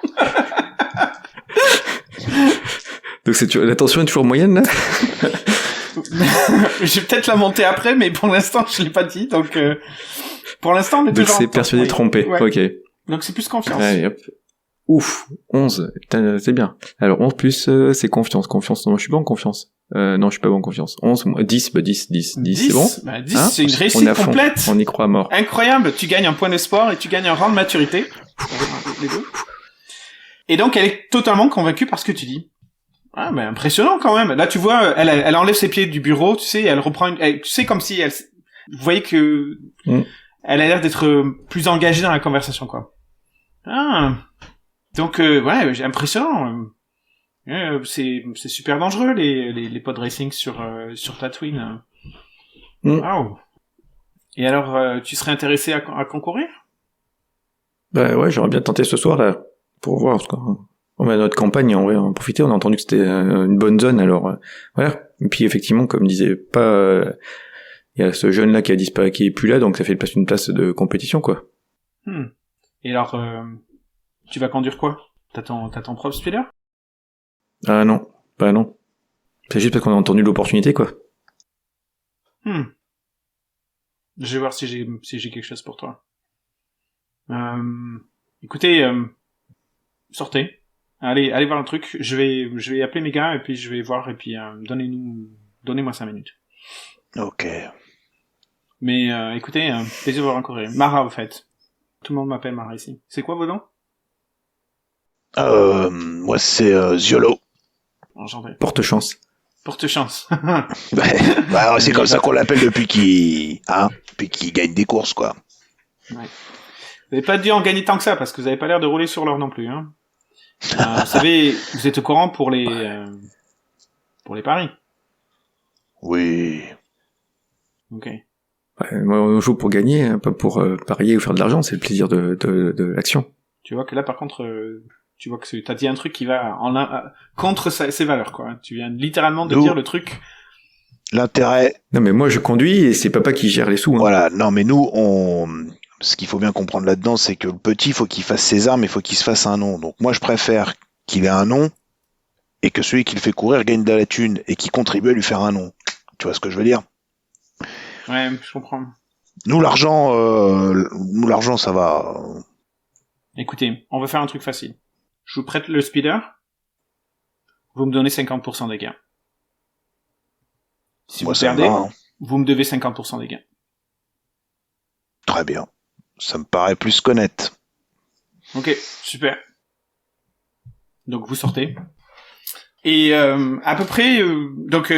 Donc la tension est toujours moyenne là. Je vais peut-être la monter après, mais pour l'instant je l'ai pas dit, donc pour l'instant on est toujours. Donc c'est persuadé trompé. Ouais. Ok. Donc c'est plus confiance. Allez, hop. Ouf, 11, c'est bien. Alors 11 plus c'est confiance. Non, je suis pas en confiance. Non, je suis pas en confiance. 11, 10, 10, c'est bon. 10, hein, c'est une réussite complète. On y croit à mort. Incroyable, tu gagnes un point d'espoir et tu gagnes un rang de maturité. Les deux. Et donc elle est totalement convaincue par ce que tu dis. Ah, impressionnant quand même. Là, tu vois, elle enlève ses pieds du bureau, tu sais, elle reprend tu sais, comme si vous voyez que elle a l'air d'être plus engagée dans la conversation, quoi. Ah. Donc, ouais, impressionnant. C'est super dangereux, les pod racing sur Tatooine. Wow. Et alors, tu serais intéressé à concourir? Ouais, j'aurais bien tenté ce soir, là, pour voir, parce que notre campagne, on va en profiter, on a entendu que c'était une bonne zone, alors voilà. Et puis effectivement, comme disait pas, il y a ce jeune là qui a disparu, qui est plus là, donc ça fait une place de compétition, quoi. Et alors, tu vas conduire quoi? T'as ton propre speeder? Ah non, non. C'est juste parce qu'on a entendu l'opportunité, quoi. Je vais voir si j'ai quelque chose pour toi. Écoutez, sortez. Allez voir le truc. Je vais appeler mes gars et puis je vais voir et puis donnez-moi 5 minutes. Ok. Mais écoutez, plaisir de vous rencontrer. Mara, au fait. Tout le monde m'appelle Mara ici. C'est quoi vos noms? Moi c'est Ziolo. Enchanté. Porte-chance. Porte-chance. C'est comme ça qu'on l'appelle depuis qu'il gagne des courses, quoi. Ouais. Vous n'avez pas dû en gagner tant que ça parce que vous n'avez pas l'air de rouler sur l'or non plus, hein. Vous savez, vous êtes au courant pour les paris. Oui. Ok. Ouais, moi, on joue pour gagner, pas pour parier ou faire de l'argent, c'est le plaisir de l'action. Tu vois que là, par contre, tu vois que t'as dit un truc qui va contre ses valeurs, quoi. Tu viens littéralement de dire le truc. L'intérêt. Non, mais moi, je conduis et c'est papa qui gère les sous, hein. Voilà. Non, mais nous, ce qu'il faut bien comprendre là-dedans, c'est que le petit, faut qu'il fasse ses armes, il faut qu'il se fasse un nom. Donc moi, je préfère qu'il ait un nom et que celui qui le fait courir gagne de la thune et qui contribue à lui faire un nom. Tu vois ce que je veux dire? Ouais, je comprends. Nous, l'argent, ça va. Écoutez, on va faire un truc facile. Je vous prête le speeder. Vous me donnez 50% des gains. Si Moi, vous ça me perdez, va, hein. vous me devez 50% des gains. Très bien. Ça me paraît plus qu'honnête. Ok, super. Donc vous sortez. Et à peu près, donc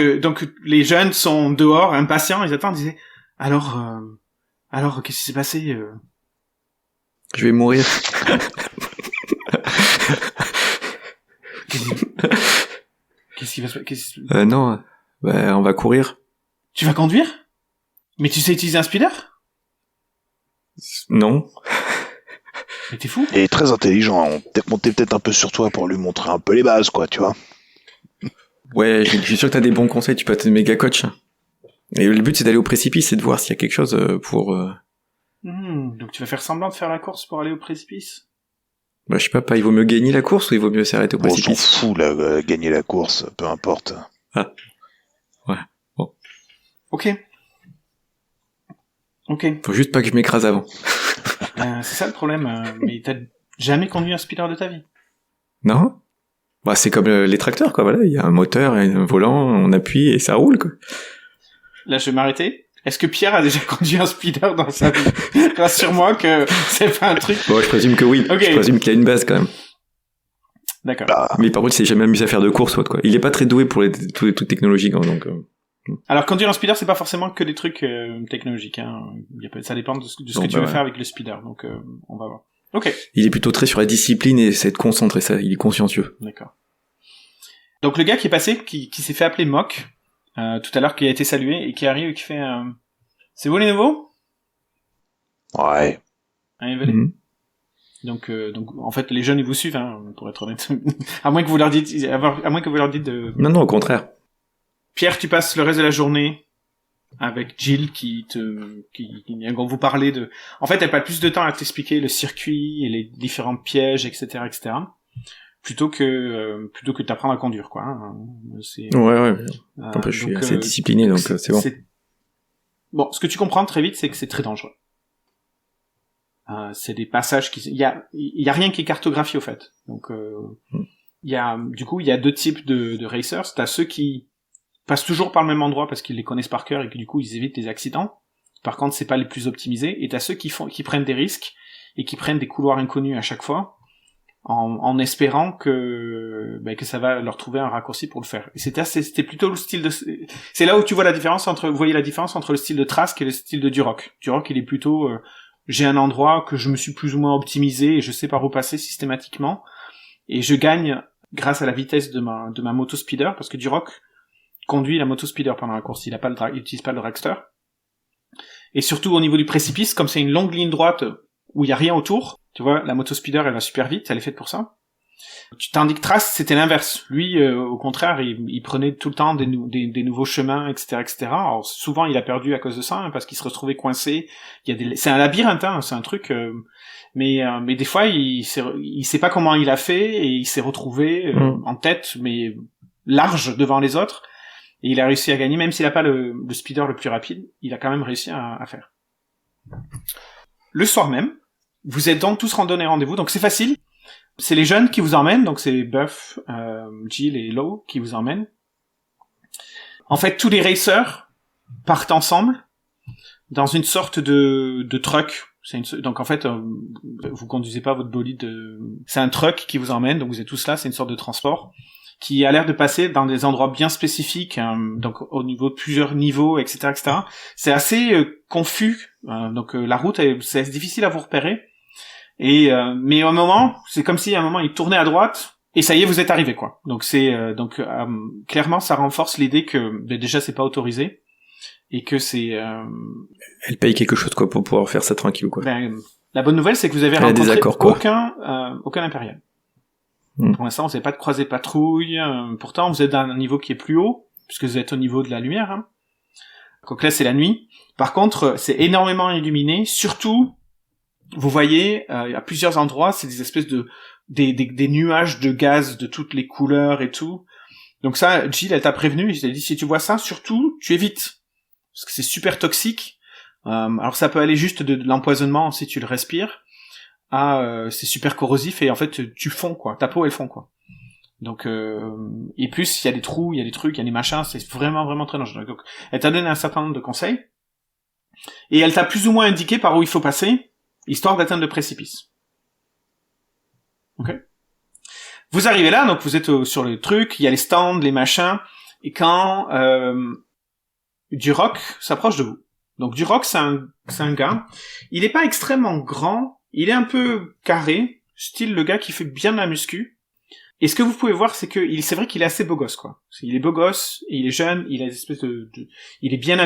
les jeunes sont dehors, impatients, ils attendent, ils disaient, alors, qu'est-ce qui s'est passé Je vais mourir. Qu'est-ce qui va se passer Non, bah, on va courir. Tu vas conduire? Mais tu sais utiliser un speeder? Non. Mais t'es fou? Il est très intelligent. On peut monter peut-être un peu sur toi pour lui montrer un peu les bases, quoi, tu vois. Ouais, je suis sûr que t'as des bons conseils, tu peux être méga coach. Et le but, c'est d'aller au précipice et de voir s'il y a quelque chose pour... Donc tu vas faire semblant de faire la course pour aller au précipice? Bah, je sais pas, il vaut mieux gagner la course ou il vaut mieux s'arrêter au Bon, on s'en précipice? fout, là, gagner la course, peu importe. Ah. Ouais. Bon. Ok. Faut juste pas que je m'écrase avant. C'est ça le problème. Mais t'as jamais conduit un speeder de ta vie? Non? Bah, c'est comme les tracteurs, quoi, voilà. Il y a un moteur et un volant, on appuie et ça roule, quoi. Là, je vais m'arrêter. Est-ce que Pierre a déjà conduit un speeder dans sa vie? Rassure-moi que c'est pas un truc... Bon, je présume que oui. Ok. Je présume qu'il y a une base, quand même. D'accord. Bah, Mais par contre, il s'est jamais amusé à faire de course, quoi. Il est pas très doué pour les trucs technologiques, hein, donc... Alors, conduire un speeder, c'est pas forcément que des trucs technologiques. Hein. Ça dépend de ce que Bon, tu veux faire avec le speeder. Donc, on va voir. Ok, Il est plutôt très sur la discipline et c'est de concentrer ça. Il est consciencieux. d'accord. Donc, le gars qui est passé, qui s'est fait appeler Mock, tout à l'heure, qui a été salué, et qui arrive et qui fait... C'est vous les nouveaux? ouais. Allez, venez. Mhm. Donc, en fait, les jeunes, ils vous suivent, hein, pour être honnête. à moins que vous leur dites de... Non, au contraire. Pierre, tu passes le reste de la journée avec Jill qui quand vous parlez de... En fait, elle passe plus de temps à t'expliquer le circuit et les différents pièges, etc., plutôt que t'apprendre à conduire, quoi. Hein. Ouais. Après, je suis donc, assez discipliné, donc c'est bon. Bon, ce que tu comprends très vite, c'est que c'est très dangereux. C'est des passages il y a rien qui est cartographié, au fait. Donc, il y a deux types de racers. T'as ceux qui passent toujours par le même endroit parce qu'ils les connaissent par cœur et que du coup ils évitent les accidents. Par contre, c'est pas les plus optimisés. Et t'as ceux qui prennent des risques et qui prennent des couloirs inconnus à chaque fois, en espérant que ça va leur trouver un raccourci pour le faire. Et c'était plutôt le style de... C'est là où tu vois vous voyez la différence entre le style de Trask et le style de Duroc. Duroc, il est plutôt, j'ai un endroit que je me suis plus ou moins optimisé et je sais par où passer systématiquement. Et je gagne grâce à la vitesse de ma moto speeder, parce que Duroc conduit la moto speeder pendant la course. Il utilise pas le dragster. Et surtout au niveau du précipice, comme c'est une longue ligne droite où il y a rien autour, tu vois, la moto speeder, elle va super vite, elle est faite pour ça. Tandis que Trask, c'était l'inverse. Lui, au contraire, il prenait tout le temps des nouveaux chemins, etc. Alors souvent, il a perdu à cause de ça, hein, parce qu'il se retrouvait coincé. C'est un labyrinthe, hein, c'est un truc... mais des fois, il sait pas comment il a fait, et il s'est retrouvé en tête, mais large devant les autres. Et il a réussi à gagner, même s'il a pas le speeder le plus rapide, il a quand même réussi à faire. Le soir même, vous êtes donc tous donné rendez-vous, donc c'est facile. C'est les jeunes qui vous emmènent, donc c'est Buff, Jill et Lo qui vous emmènent. En fait, tous les racers partent ensemble dans une sorte de truck. Donc en fait, vous conduisez pas votre bolide. C'est un truck qui vous emmène, donc vous êtes tous là, c'est une sorte de transport qui a l'air de passer dans des endroits bien spécifiques, donc au niveau de plusieurs niveaux, etc. C'est assez confus, donc la route, c'est difficile à vous repérer. Et mais à un moment, c'est comme si à un moment il tournait à droite et ça y est, vous êtes arrivé, quoi. Donc clairement, ça renforce l'idée que déjà c'est pas autorisé et que c'est Elle paye quelque chose, quoi, pour pouvoir faire ça tranquille, quoi. La bonne nouvelle, c'est que vous avez rencontré aucun impérial. Pour l'instant, vous n'avez pas de croisée patrouille. Pourtant, vous êtes dans un niveau qui est plus haut, puisque vous êtes au niveau de la lumière. Hein. Donc là, c'est la nuit. Par contre, c'est énormément illuminé. Surtout, vous voyez, à plusieurs endroits, c'est des espèces des nuages de gaz de toutes les couleurs et tout. Donc ça, Jill, elle t'a prévenu. Elle t'a dit, si tu vois ça, surtout, tu évites. Parce que c'est super toxique. Alors ça peut aller juste de l'empoisonnement si tu le respires. c'est super corrosif et en fait tu fonds quoi, ta peau elle fond quoi. Donc et plus il y a des trous, il y a des trucs, il y a des machins, c'est vraiment très dangereux. Donc elle t'a donné un certain nombre de conseils et elle t'a plus ou moins indiqué par où il faut passer histoire d'atteindre le précipice. Ok. Vous arrivez là, donc vous êtes sur le truc, il y a les stands, les machins, et quand Duroc s'approche de vous. Donc Duroc, c'est un gars, il est pas extrêmement grand, il est un peu carré, style le gars qui fait bien de la muscu. Et ce que vous pouvez voir, c'est que c'est vrai qu'il est assez beau gosse, quoi. Il est beau gosse, il est jeune, il a des espèces il est bien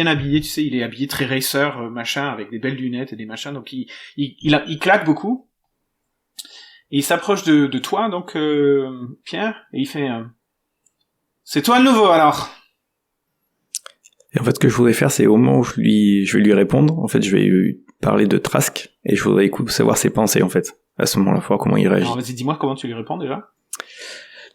habillé, tu sais, il est habillé très racer, machin, avec des belles lunettes et des machins, donc il claque beaucoup. Et il s'approche de toi, donc Pierre, et il fait c'est toi le nouveau alors. Et en fait, ce que je voudrais faire, c'est au moment où je vais lui répondre, en fait, je vais lui parler de Trask, et je voudrais savoir ses pensées, en fait, à ce moment-là, voir comment il réagit. Alors vas-y, dis-moi comment tu lui réponds déjà.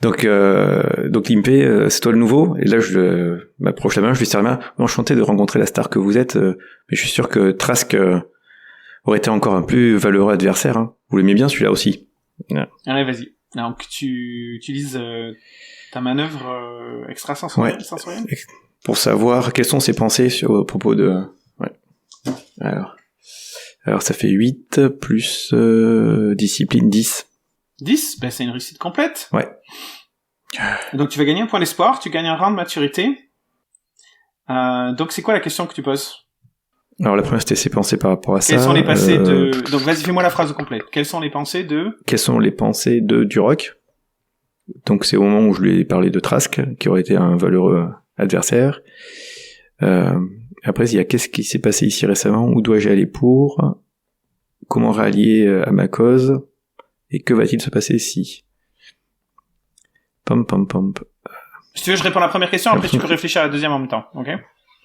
Donc il me fait, c'est toi le nouveau, et là je m'approche la main, je lui serre la main, enchanté de rencontrer la star que vous êtes, mais je suis sûr que Trask aurait été encore un plus valeureux adversaire, hein. Vous l'aimez bien celui-là aussi. Ouais. Allez, vas-y. Donc tu utilises ta manœuvre extrasensorielle, sensorielle pour savoir quelles sont ses pensées au propos de... Ouais. Alors ça fait 8 plus discipline 10. 10, ben c'est une réussite complète. Ouais. Donc tu vas gagner un point d'espoir, tu gagnes un rang de maturité. Donc c'est quoi la question que tu poses? Alors la première c'était ses pensées par rapport à ça. Quelles sont les pensées de... Donc vas-y, fais-moi la phrase complète. Quelles sont les pensées de... Quelles sont les pensées de Duroc? Donc c'est au moment où je lui ai parlé de Trask, qui aurait été un valeureux adversaire. Après il y a qu'est-ce qui s'est passé ici récemment? Où dois-je aller pour? Comment rallier à ma cause? Et que va-t-il se passer si? Pom. Si tu veux, je réponds à la première question, après tu peux réfléchir à la deuxième en même temps, ok?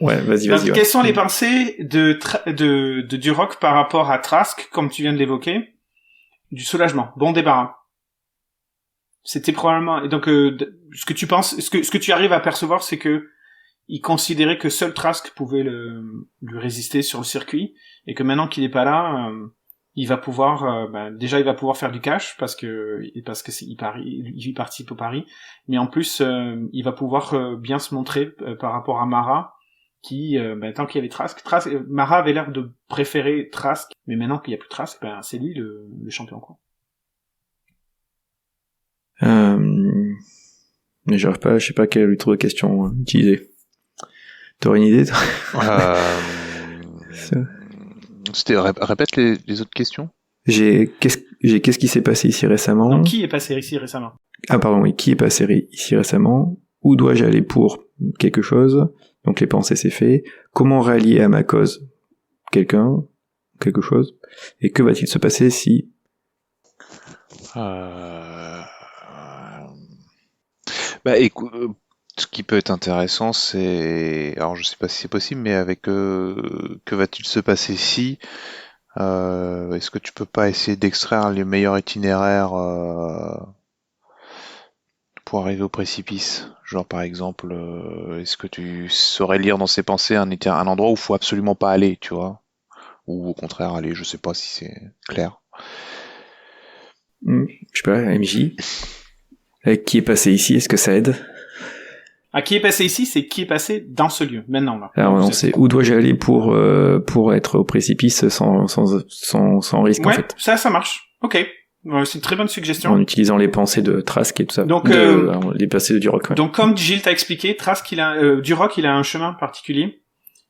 Ouais, vas-y. Donc, Ouais. quelles sont les pensées de Duroc par rapport à Trask, comme tu viens de l'évoquer? Du soulagement, bon débarras. C'était probablement... Et donc, ce que tu penses, ce que tu arrives à percevoir, c'est que il considérait que seul Trask pouvait lui résister sur le circuit, et que maintenant qu'il est pas là, il va pouvoir, déjà il va pouvoir faire du cash parce que il participe au pari, mais en plus il va pouvoir bien se montrer par rapport à Mara, qui tant qu'il y avait Trask, Mara avait l'air de préférer Trask, mais maintenant qu'il y a plus Trask, c'est lui le champion quoi. Mais j'arrive pas, je sais pas quelle autre question utiliser. T'aurais une idée toi? C'était répète les autres questions. Qu'est-ce qui s'est passé ici récemment? Donc qui est passé ici récemment? Ah pardon, oui, qui est passé ici récemment? Où dois-je aller pour quelque chose? Donc les pensées c'est fait. Comment rallier à ma cause quelqu'un, quelque chose? Et que va-t-il se passer si... Écoute, ce qui peut être intéressant, c'est... Alors, je sais pas si c'est possible, mais avec que va-t-il se passer si... est-ce que tu peux pas essayer d'extraire les meilleurs itinéraires pour arriver au précipice? Genre, par exemple, est-ce que tu saurais lire dans ses pensées un endroit où il faut absolument pas aller, tu vois? Ou au contraire, aller, je sais pas si c'est clair. Je sais pas, MJ. Qui est passé ici, est-ce que ça aide? Qui est passé ici, c'est qui est passé dans ce lieu, maintenant là. Alors on sait où dois-je aller pour être au précipice sans risque ouais, en fait. Ça marche. Ok. C'est une très bonne suggestion. En utilisant les pensées de Trask et tout ça. Donc, les pensées de Duroc. Ouais. Donc comme Gilles t'a expliqué, Trask, Duroc, il a un chemin particulier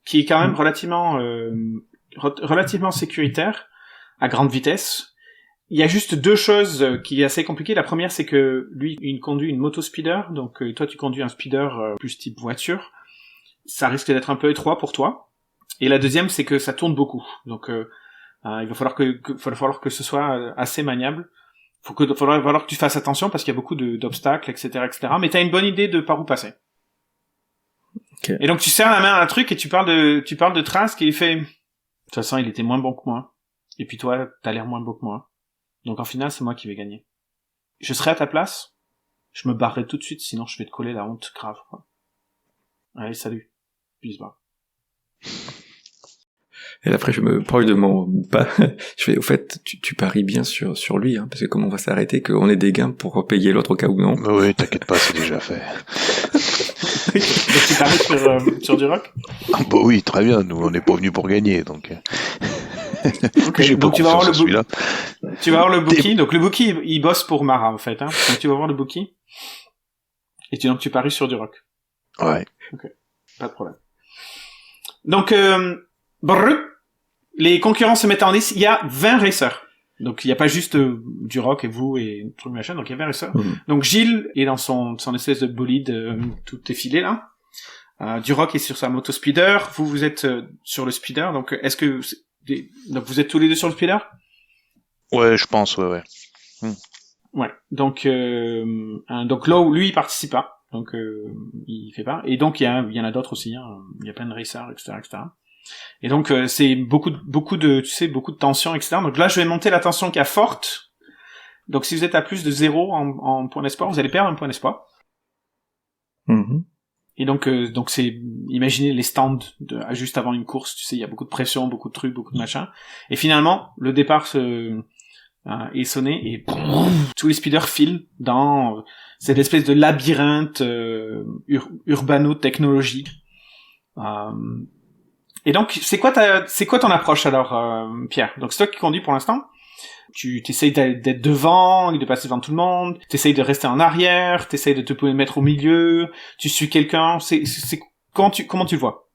qui est quand même relativement sécuritaire, à grande vitesse. Il y a juste deux choses qui est assez compliquées. La première, c'est que lui, il conduit une moto speeder, donc toi, tu conduis un speeder plus type voiture. Ça risque d'être un peu étroit pour toi. Et la deuxième, c'est que ça tourne beaucoup. Donc, il va falloir que ce soit assez maniable. Il va falloir que tu fasses attention parce qu'il y a beaucoup d'obstacles, etc., etc. Mais t'as une bonne idée de par où passer. Okay. Et donc, tu serres la main à un truc et tu parles de Trask et il fait, de toute façon, il était moins bon que moi. Et puis toi, t'as l'air moins beau que moi. Donc en final, c'est moi qui vais gagner. Je serai à ta place, je me barrerai tout de suite, sinon je vais te coller la honte grave, quoi. Allez, salut. Peace, bye. Et après, je me proche de mon pas. Je fais, au fait, tu paries bien sur lui, hein, parce que comme on va s'arrêter, qu'on ait des gains pour payer l'autre au cas où non. Oui, t'inquiète pas, c'est déjà fait. Donc tu paries sur du rock. Ah, bah oui, très bien, nous on n'est pas venus pour gagner, donc... Ok, J'ai pas donc tu vas avoir confiance en celui-là. Tu vas voir le bookie. Donc le bookie, il bosse pour Mara en fait. Hein. Donc tu vas voir le bookie. Et donc tu paries sur du rock. Ouais. Ok, pas de problème. Donc les concurrents se mettent en liste. Il y a 20 racers. Donc il n'y a pas juste du rock et vous et truc machin. Donc il y a 20 racers. Donc Gilles est dans son espèce de bolide tout effilé là. Du rock est sur sa moto speeder. Vous êtes sur le speeder. Donc est-ce que donc vous êtes tous les deux sur le speeder? Ouais, je pense, ouais. Ouais. Donc Low, lui, il participe pas. Donc il fait pas. Et donc il y en a d'autres aussi. Hein. Il y a plein de racers, etc., etc. Et donc c'est beaucoup de tension, etc. Donc là, je vais monter la tension qui est forte. Donc si vous êtes à plus de 0 en point d'espoir, vous allez perdre un point d'espoir. Mm-hmm. Et donc c'est, imaginez les stands juste avant une course, tu sais, il y a beaucoup de pression, beaucoup de trucs, beaucoup de machins. Et finalement, le départ est sonné et tous les speeders filent dans cette espèce de labyrinthe urbano-technologique. Et donc, c'est quoi ton approche alors, Pierre? Donc c'est toi qui conduis pour l'instant. Tu t'essayes d'être devant, de passer devant tout le monde, t'essayes de rester en arrière, t'essayes de te mettre au milieu, tu suis quelqu'un, comment tu le vois?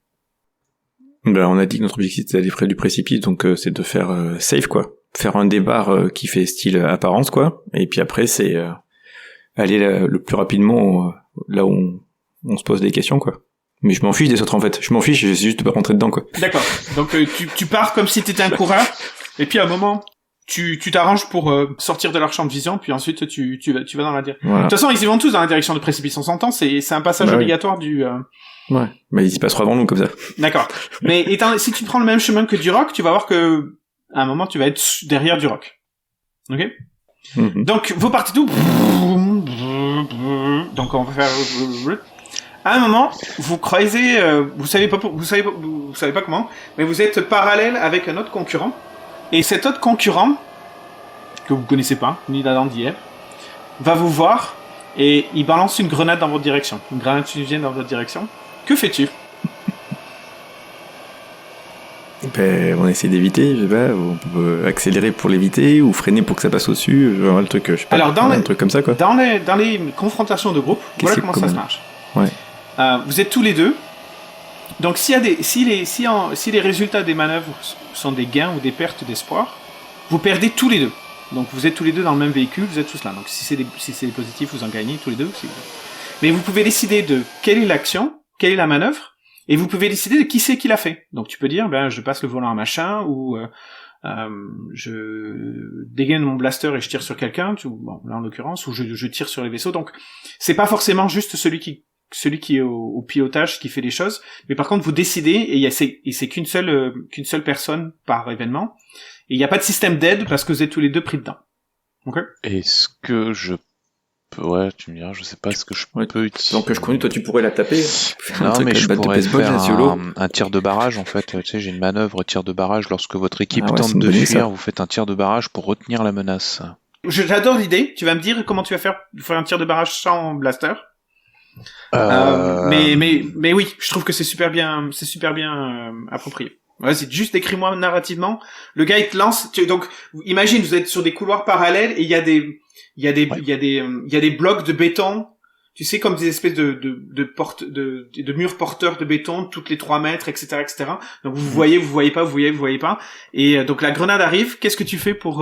Ben, on a dit que notre objectif c'était d'aller près du précipice, donc c'est de faire safe, quoi. Faire un départ qui fait style apparence, quoi. Et puis après, c'est aller le plus rapidement là où on se pose des questions, quoi. Mais je m'en fiche des autres, en fait. Je m'en fiche, j'essaie juste de pas rentrer dedans, quoi. D'accord. Donc tu pars comme si t'étais un coureur, et puis à un moment... Tu t'arranges pour sortir de leur champ de vision, puis ensuite tu vas dans la direction. Voilà. De toute façon, ils y vont tous dans la direction du précipice, on s'entend, c'est un passage obligatoire du... Ouais, mais ils y passeront avant nous, comme ça. D'accord. Mais si tu prends le même chemin que du rock, tu vas voir que à un moment, tu vas être derrière du rock. Ok? Mm-hmm. Donc, vous partez tout... Donc, on va faire... À un moment, vous croisez... vous savez pas comment, mais vous êtes parallèle avec un autre concurrent. Et cet autre concurrent, que vous connaissez pas, ni d'Adam d'hier, va vous voir et il balance une grenade dans votre direction. Une grenade tunisienne dans votre direction. Que fais-tu? Ben, on essaie d'éviter, je sais pas, on peut accélérer pour l'éviter ou freiner pour que ça passe au-dessus, genre le truc, je sais pas. Alors, un truc comme ça, quoi. Dans les confrontations de groupe, voilà comment ça se marche. Ouais. Vous êtes tous les deux. Donc si les résultats des manœuvres sont des gains ou des pertes d'espoir, vous perdez tous les deux. Donc vous êtes tous les deux dans le même véhicule, vous êtes tous là. Donc si c'est des positifs, vous en gagnez tous les deux. Mais vous pouvez décider de quelle est l'action, quelle est la manœuvre, et vous pouvez décider de qui c'est qui l'a fait. Donc tu peux dire, je passe le volant à machin, ou je dégaine mon blaster et je tire sur quelqu'un, là en l'occurrence, ou je tire sur les vaisseaux. Donc c'est pas forcément juste celui qui est au pilotage qui fait les choses, mais par contre vous décidez et c'est qu'une seule personne par événement et il n'y a pas de système d'aide parce que vous êtes tous les deux pris dedans. Ok. Est-ce que je peux... Ouais, tu me diras, je sais pas, est-ce que je peux utiliser... Donc je connais, toi tu pourrais la taper. Non, mais je pourrais faire un tir de barrage en fait. Tu sais, j'ai une manœuvre tir de barrage lorsque votre équipe tente de fuir, vous faites un tir de barrage pour retenir la menace. J'adore l'idée. Tu vas me dire comment tu vas faire un tir de barrage sans blaster. Mais oui, je trouve que c'est super bien approprié. Vas-y, juste décris-moi narrativement. Le gars il te lance. Donc, imagine, vous êtes sur des couloirs parallèles et il y a des blocs de béton. Tu sais, comme des espèces de murs porteurs de béton toutes les 3 mètres, etc., etc. Donc vous voyez pas. Et donc la grenade arrive. Qu'est-ce que tu fais pour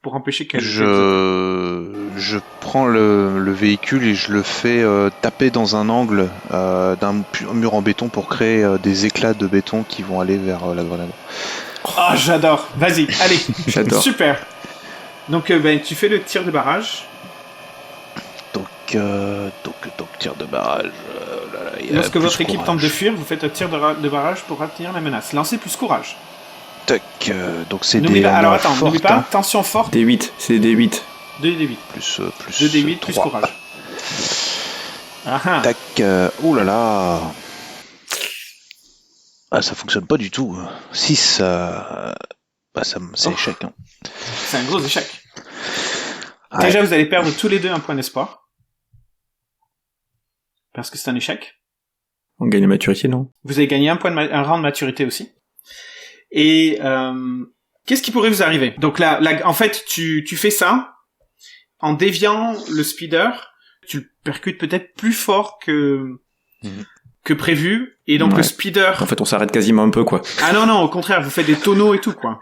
empêcher qu'elle... Je prends le véhicule et je le fais taper dans un angle d'un mur en béton pour créer des éclats de béton qui vont aller vers la grenade. Ah, j'adore. Vas-y, allez. J'adore. Super. Donc tu fais le tir de barrage. Donc tir de barrage. Lorsque votre équipe tente de fuir, vous faites un tir de barrage pour retenir la menace. Lancez plus courage. Tac. Donc c'est n'oublie des. Pas, alors attends, n'oublie pas. Hein. Tension forte. D8, c'est des 8. 2 D8. Plus 2 D8 plus courage. Tac. Oh là là. Ah, ça fonctionne pas du tout. 6, c'est échec. Hein. C'est un gros échec. Ouais. Déjà, vous allez perdre tous les deux un point d'espoir. Parce que c'est un échec. On gagne la maturité, non? Vous avez gagné un rang de maturité aussi. Et qu'est-ce qui pourrait vous arriver? Donc là, en fait, tu fais ça en déviant le speeder. Tu le percutes peut-être plus fort que prévu. Et donc le speeder... En fait, on s'arrête quasiment un peu, quoi. Ah non, au contraire, vous faites des tonneaux et tout, quoi.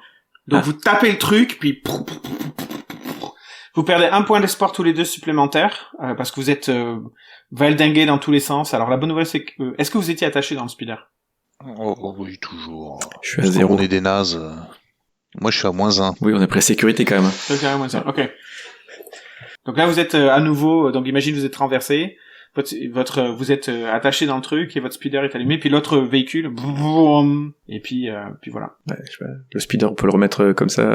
Donc vous tapez le truc, puis... Vous perdez un point d'espoir tous les deux supplémentaires, parce que vous êtes valdingués dans tous les sens. Alors la bonne nouvelle, c'est que... Est-ce que vous étiez attaché dans le speeder? Oh oui, toujours. Je suis à 0. On est des nazes. Moi, je suis à -1. Oui, on est près sécurité quand même. Ok. Donc là, vous êtes à nouveau... Donc imagine, vous êtes renversé. Vous êtes attaché dans le truc et votre speeder est allumé, puis l'autre véhicule, et puis voilà. Ouais, je sais pas, le speeder, on peut le remettre comme ça.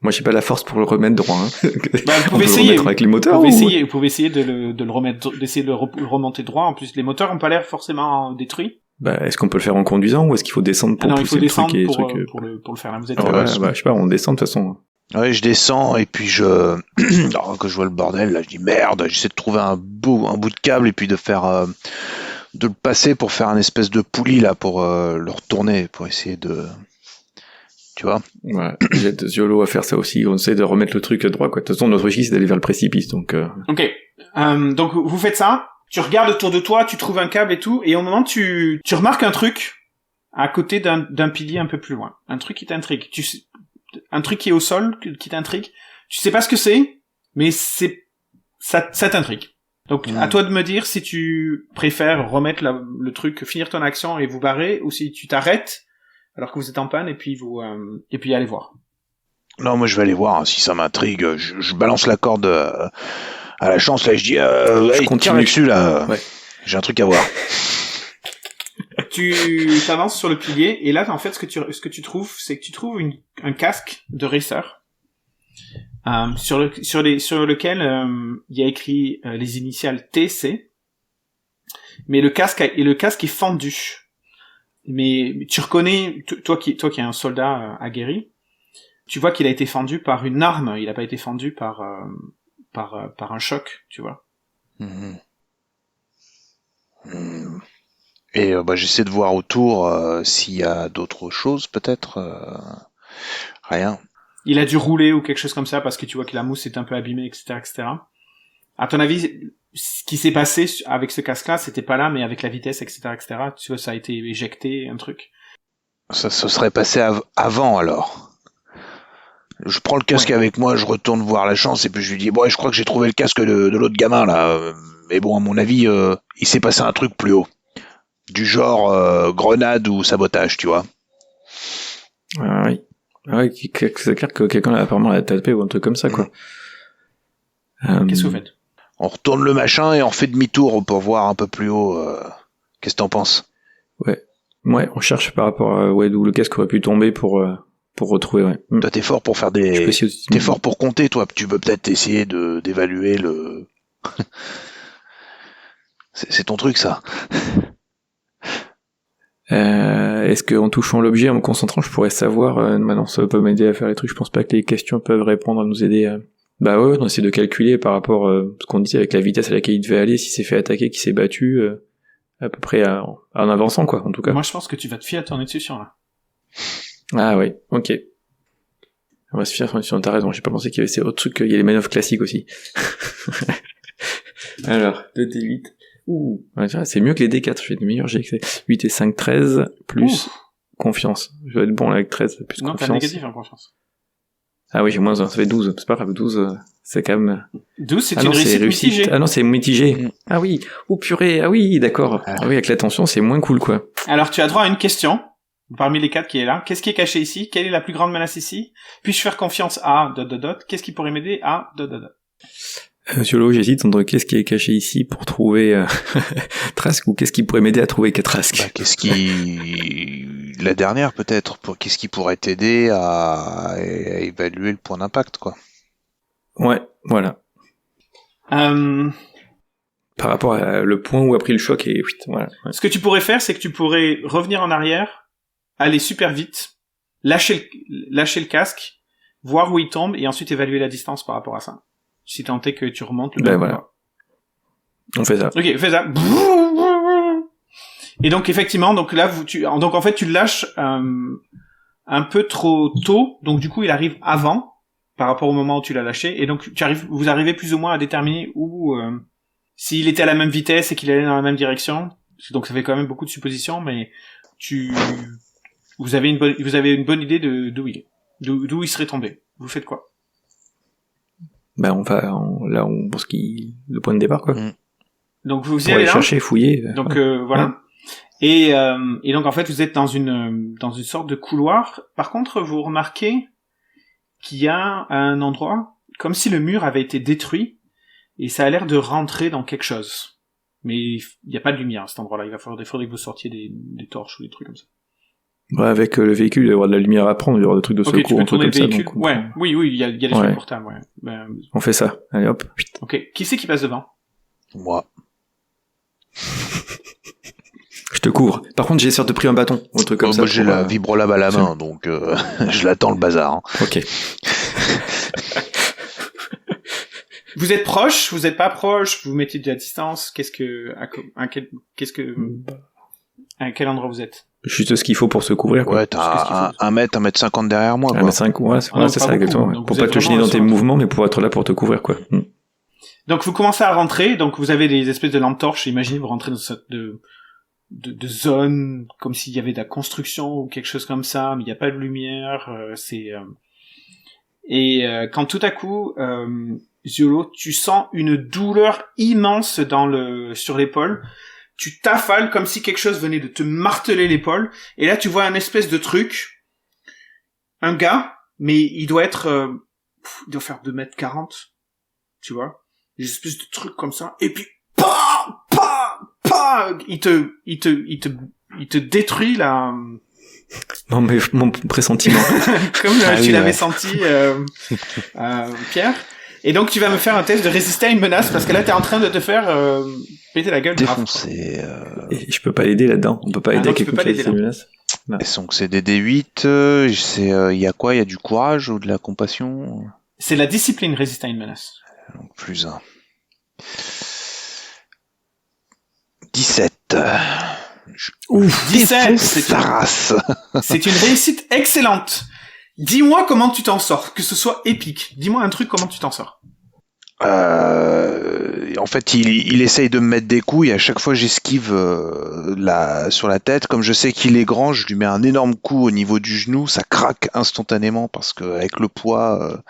Moi, j'ai pas la force pour le remettre droit. Hein. Bah, vous pouvez on peut essayer. Le remettre avec les moteurs. Vous pouvez essayer de le remettre, d'essayer de le remonter droit. En plus, les moteurs ont pas l'air forcément détruits. Bah, est-ce qu'on peut le faire en conduisant ou est-ce qu'il faut descendre pour non, il pousser faut descendre le pour truc le faire. Là, vous êtes. Je sais pas, on descend de toute façon. Ouais, je descends et puis alors que je vois le bordel, là, je dis merde, j'essaie de trouver un bout de câble et puis de le passer pour faire un espèce de poulie là pour le retourner, pour essayer de, tu vois. Ouais, j'aide Ziolo à faire ça aussi. On essaie de remettre le truc droit, quoi. De toute façon, notre risque c'est d'aller vers le précipice, donc. Ok. Donc vous faites ça. Tu regardes autour de toi, tu trouves un câble et tout, et au moment tu remarques un truc à côté d'un pilier un peu plus loin, un truc qui t'intrigue. Un truc qui est au sol, qui t'intrigue. Tu sais pas ce que c'est, mais ça t'intrigue. Donc, à toi de me dire si tu préfères remettre le truc, finir ton action et vous barrer, ou si tu t'arrêtes alors que vous êtes en panne et puis allez voir. Non, moi je vais aller voir hein, si ça m'intrigue. Je balance la corde à la chance là, je dis je continue tire là-dessus là. Ouais. J'ai un truc à voir. Tu t'avances sur le pilier et là en fait ce que tu trouves c'est que tu trouves un casque de racer sur lequel il y a écrit les initiales TC, mais le casque est fendu. Mais tu reconnais toi qui es un soldat aguerri, tu vois qu'il a été fendu par une arme, il a pas été fendu par un choc, tu vois. Et j'essaie de voir autour s'il y a d'autres choses, peut-être. Rien. Il a dû rouler ou quelque chose comme ça parce que tu vois que la mousse est un peu abîmée, etc., etc. À ton avis, ce qui s'est passé avec ce casque-là, c'était pas là, mais avec la vitesse, etc., etc. Tu vois, ça a été éjecté, un truc. Ça se serait passé avant alors. Je prends le casque avec moi, je retourne voir la chance et puis je lui dis bon, je crois que j'ai trouvé le casque de l'autre gamin là. Mais bon, à mon avis, il s'est passé un truc plus haut. Du genre grenade ou sabotage, tu vois. Ah oui. Ah oui, c'est clair que quelqu'un a apparemment la tapé ou un truc comme ça, quoi. Qu'est-ce que vous faites? On retourne le machin et on fait demi-tour pour voir un peu plus haut. Qu'est-ce que t'en penses? Ouais, on cherche par rapport à d'où le casque aurait pu tomber pour retrouver, ouais. Toi, t'es fort pour faire t'es fort pour compter, toi. Tu peux peut-être essayer d'évaluer le... c'est ton truc, ça. Est-ce qu'en touchant l'objet, en me concentrant, je pourrais savoir... maintenant, ça peut m'aider à faire les trucs. Je pense pas que les questions peuvent répondre à nous aider. Bah ouais, on essaie de calculer par rapport à ce qu'on disait avec la vitesse à laquelle il devait aller, s'il s'est fait attaquer, qu'il s'est battu, à peu près en avançant, quoi, en tout cas. Moi, je pense que tu vas te fier à ton intuition, là. Ah oui, ok. On va se fier à ton intuition, t'as raison, j'ai pas pensé qu'il y avait ces autres trucs, il y a les manœuvres classiques aussi. Alors, 2D8. Ouh, c'est mieux que les D4, je fais de meilleurs jets que c'est 8 et 5, 13, plus confiance. Je vais être bon là avec 13, plus non, confiance. Non, t'as négatif en confiance. Ah oui, j'ai moins 1, ça fait 12. C'est pas grave, 12, c'est quand même... 12, c'est une réussite mitigée. Ah non, c'est mitigé. Ah oui, oh purée, ah oui, d'accord. Ah oui, avec l'attention, c'est moins cool, quoi. Alors, tu as droit à une question, parmi les 4 qui est là. Qu'est-ce qui est caché ici? Quelle est la plus grande menace ici? Puis-je faire confiance à... ... Qu'est-ce qui pourrait m'aider à... ... Ziolo, j'hésite entre qu'est-ce qui est caché ici pour trouver Trask ou qu'est-ce qui pourrait m'aider à trouver Trask. Bah, la dernière peut-être, qu'est-ce qui pourrait t'aider à évaluer le point d'impact, quoi. Ouais, voilà. Par rapport à le point où a pris le choc et voilà. Ouais. Ce que tu pourrais faire, c'est que tu pourrais revenir en arrière aller super vite, lâcher le casque, voir où il tombe et ensuite évaluer la distance par rapport à ça. Si tant est que tu remontes le voilà. On fait ça. Ok, fais ça. Et donc effectivement, donc là donc en fait tu le lâches un peu trop tôt, donc du coup il arrive avant par rapport au moment où tu l'as lâché, et donc vous arrivez plus ou moins à déterminer où s'il était à la même vitesse et qu'il allait dans la même direction. Donc ça fait quand même beaucoup de suppositions, mais vous avez une bonne idée de d'où il est, d'où il serait tombé. Vous faites quoi? Ben on pense le point de départ quoi. Donc vous y Pour allez aller là. chercher, fouiller. Donc voilà. Et donc en fait vous êtes dans une sorte de couloir. Par contre vous remarquez qu'il y a un endroit comme si le mur avait été détruit et ça a l'air de rentrer dans quelque chose. Mais il n'y a pas de lumière à cet endroit-là. Il faudrait que vous sortiez des torches ou des trucs comme ça. Ouais, avec le véhicule, il va y avoir de la lumière à prendre, il y aura des trucs de secours, tu peux un truc tourner comme le véhicule. ça. Ouais, oui, il y a des trucs portables. Ouais. Ben, on fait ça. Allez hop. ok. Qui c'est qui passe devant? Moi. Je te couvre. Par contre, j'ai sûr de pris un bâton ou un truc comme ça. Moi, j'ai la vibrolab à la main, donc je l'attends le bazar. Hein. Ok. Vous êtes proche, vous êtes pas proche, vous mettez de la distance. À quel endroit vous êtes? Juste ce qu'il faut pour se couvrir, quoi. Ouais, t'as 1m50 derrière moi, quoi. 1m5, ouais, c'est ça, exactement. Ouais. Pour pas te gêner dans tes mouvements, mais pour être là pour te couvrir, quoi. Donc vous commencez à rentrer, donc vous avez des espèces de lampes torches, imaginez vous rentrez dans une sorte de zone, comme s'il y avait de la construction ou quelque chose comme ça, mais il n'y a pas de lumière, quand tout à coup, Ziolo, tu sens une douleur immense sur l'épaule, tu t'affales comme si quelque chose venait de te marteler l'épaule, et là tu vois un espèce de truc, un gars, mais il doit être, il doit faire 2m40, tu vois, des espèces de trucs comme ça, et puis, il te détruit la... Non, mais mon pressentiment. Comme tu l'avais senti, Pierre. Et donc tu vas me faire un test de résister à une menace, parce que là t'es en train de te faire péter la gueule. Défoncer. Et je peux pas l'aider là-dedans. On peut pas aider quelqu'un qui fait des menaces. Et donc c'est des D8, il y a quoi? Il y a du courage ou de la compassion? C'est la discipline résister à une menace. Donc plus 1. 17. Ouf, 17. C'est une réussite excellente. Dis-moi comment tu t'en sors, que ce soit épique. Dis-moi un truc, comment tu t'en sors. En fait, il essaye de me mettre des coups et à chaque fois j'esquive sur la tête. Comme je sais qu'il est grand, je lui mets un énorme coup au niveau du genou, ça craque instantanément parce que avec le poids,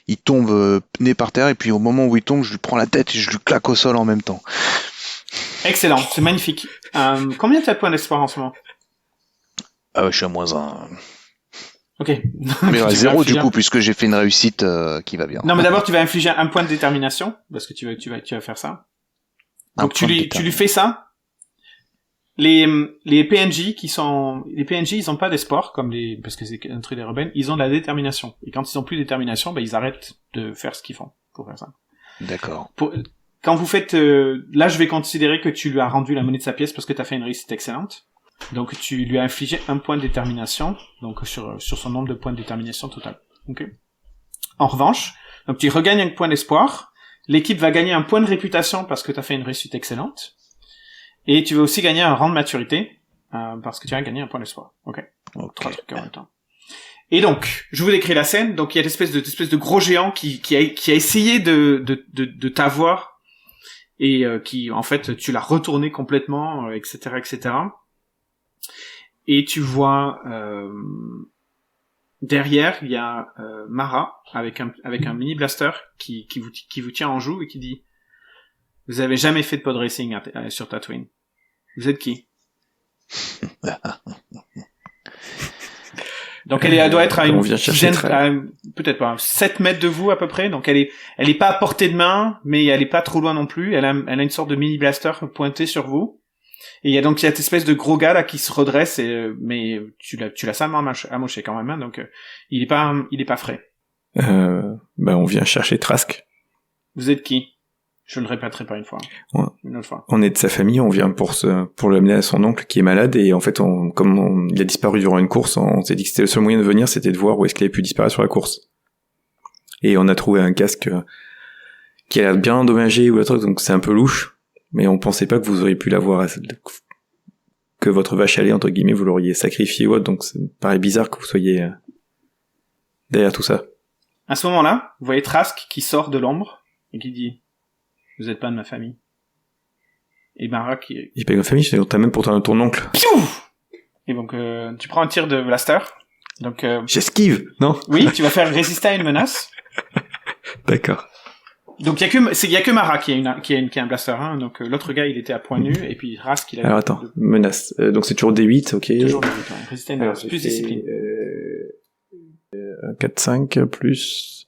il tombe nez par terre et puis au moment où il tombe, je lui prends la tête et je lui claque au sol en même temps. Excellent, c'est magnifique. Combien tu as de points d'espoir en ce moment? Ah ouais, je suis à -1. Ok. Mais à 0 du coup, puisque j'ai fait une réussite qui va bien. Non, mais d'abord tu vas infliger un point de détermination, parce que tu vas faire ça. Donc tu lui fais ça. Les PNJ ils ont pas d'espoir parce que c'est un truc des rebelles, ils ont de la détermination. Et quand ils ont plus de détermination, ils arrêtent de faire ce qu'ils font pour faire ça. D'accord. Quand vous faites, là je vais considérer que tu lui as rendu la monnaie de sa pièce parce que tu as fait une réussite excellente. Donc tu lui as infligé un point de détermination, donc sur son nombre de points de détermination total. Ok. En revanche, donc tu regagnes un point d'espoir, l'équipe va gagner un point de réputation parce que tu as fait une réussite excellente, et tu vas aussi gagner un rang de maturité parce que tu as gagné un point d'espoir. Ok. 3 trucs en même temps. Et donc, je vous décris la scène. Donc il y a l'espèce de gros géant qui a essayé de t'avoir et qui en fait tu l'as retourné complètement, etc., etc. Et tu vois derrière il y a Mara avec un mini blaster qui vous tient en joue et qui dit: vous avez jamais fait de pod racing sur Tatooine. Vous êtes qui? Donc elle doit être à une dizaine, peut-être pas 7 mètres de vous à peu près. Donc elle est pas à portée de main, mais elle est pas trop loin non plus. Elle a une sorte de mini blaster pointé sur vous. Et il y a cette espèce de gros gars là qui se redresse, mais tu l'as salement amoché quand même, hein, donc il est pas frais. On vient chercher Trask. Vous êtes qui? Je le répéterai pas une fois. Ouais. Une autre fois. On est de sa famille, on vient pour l'amener à son oncle qui est malade, et en fait, il a disparu durant une course, on s'est dit que c'était le seul moyen de venir, c'était de voir où est-ce qu'il avait pu disparaître sur la course. Et on a trouvé un casque qui a l'air bien endommagé ou le truc, donc c'est un peu louche, mais on pensait pas que vous auriez pu l'avoir, que votre vache à lait, entre guillemets, vous l'auriez sacrifié ou autre, donc ça me paraît bizarre que vous soyez derrière tout ça. À ce moment-là, vous voyez Trask qui sort de l'ombre et qui dit « Vous êtes pas de ma famille. » Et Mara qui... Il paye ma famille, t'as même pourtant ton oncle. Piou! Et donc, tu prends un tir de blaster. Donc, j'esquive, non? Oui, tu vas faire résister à une menace. D'accord. Donc, il y a que Mara qui a un blaster, hein. Donc, l'autre gars, il était à point nu, et puis Trask, il a... Alors, attends, menace. Donc, c'est toujours D8, ok. Toujours D8, ouais. Résister à une menace. Plus discipline. 4, 5, plus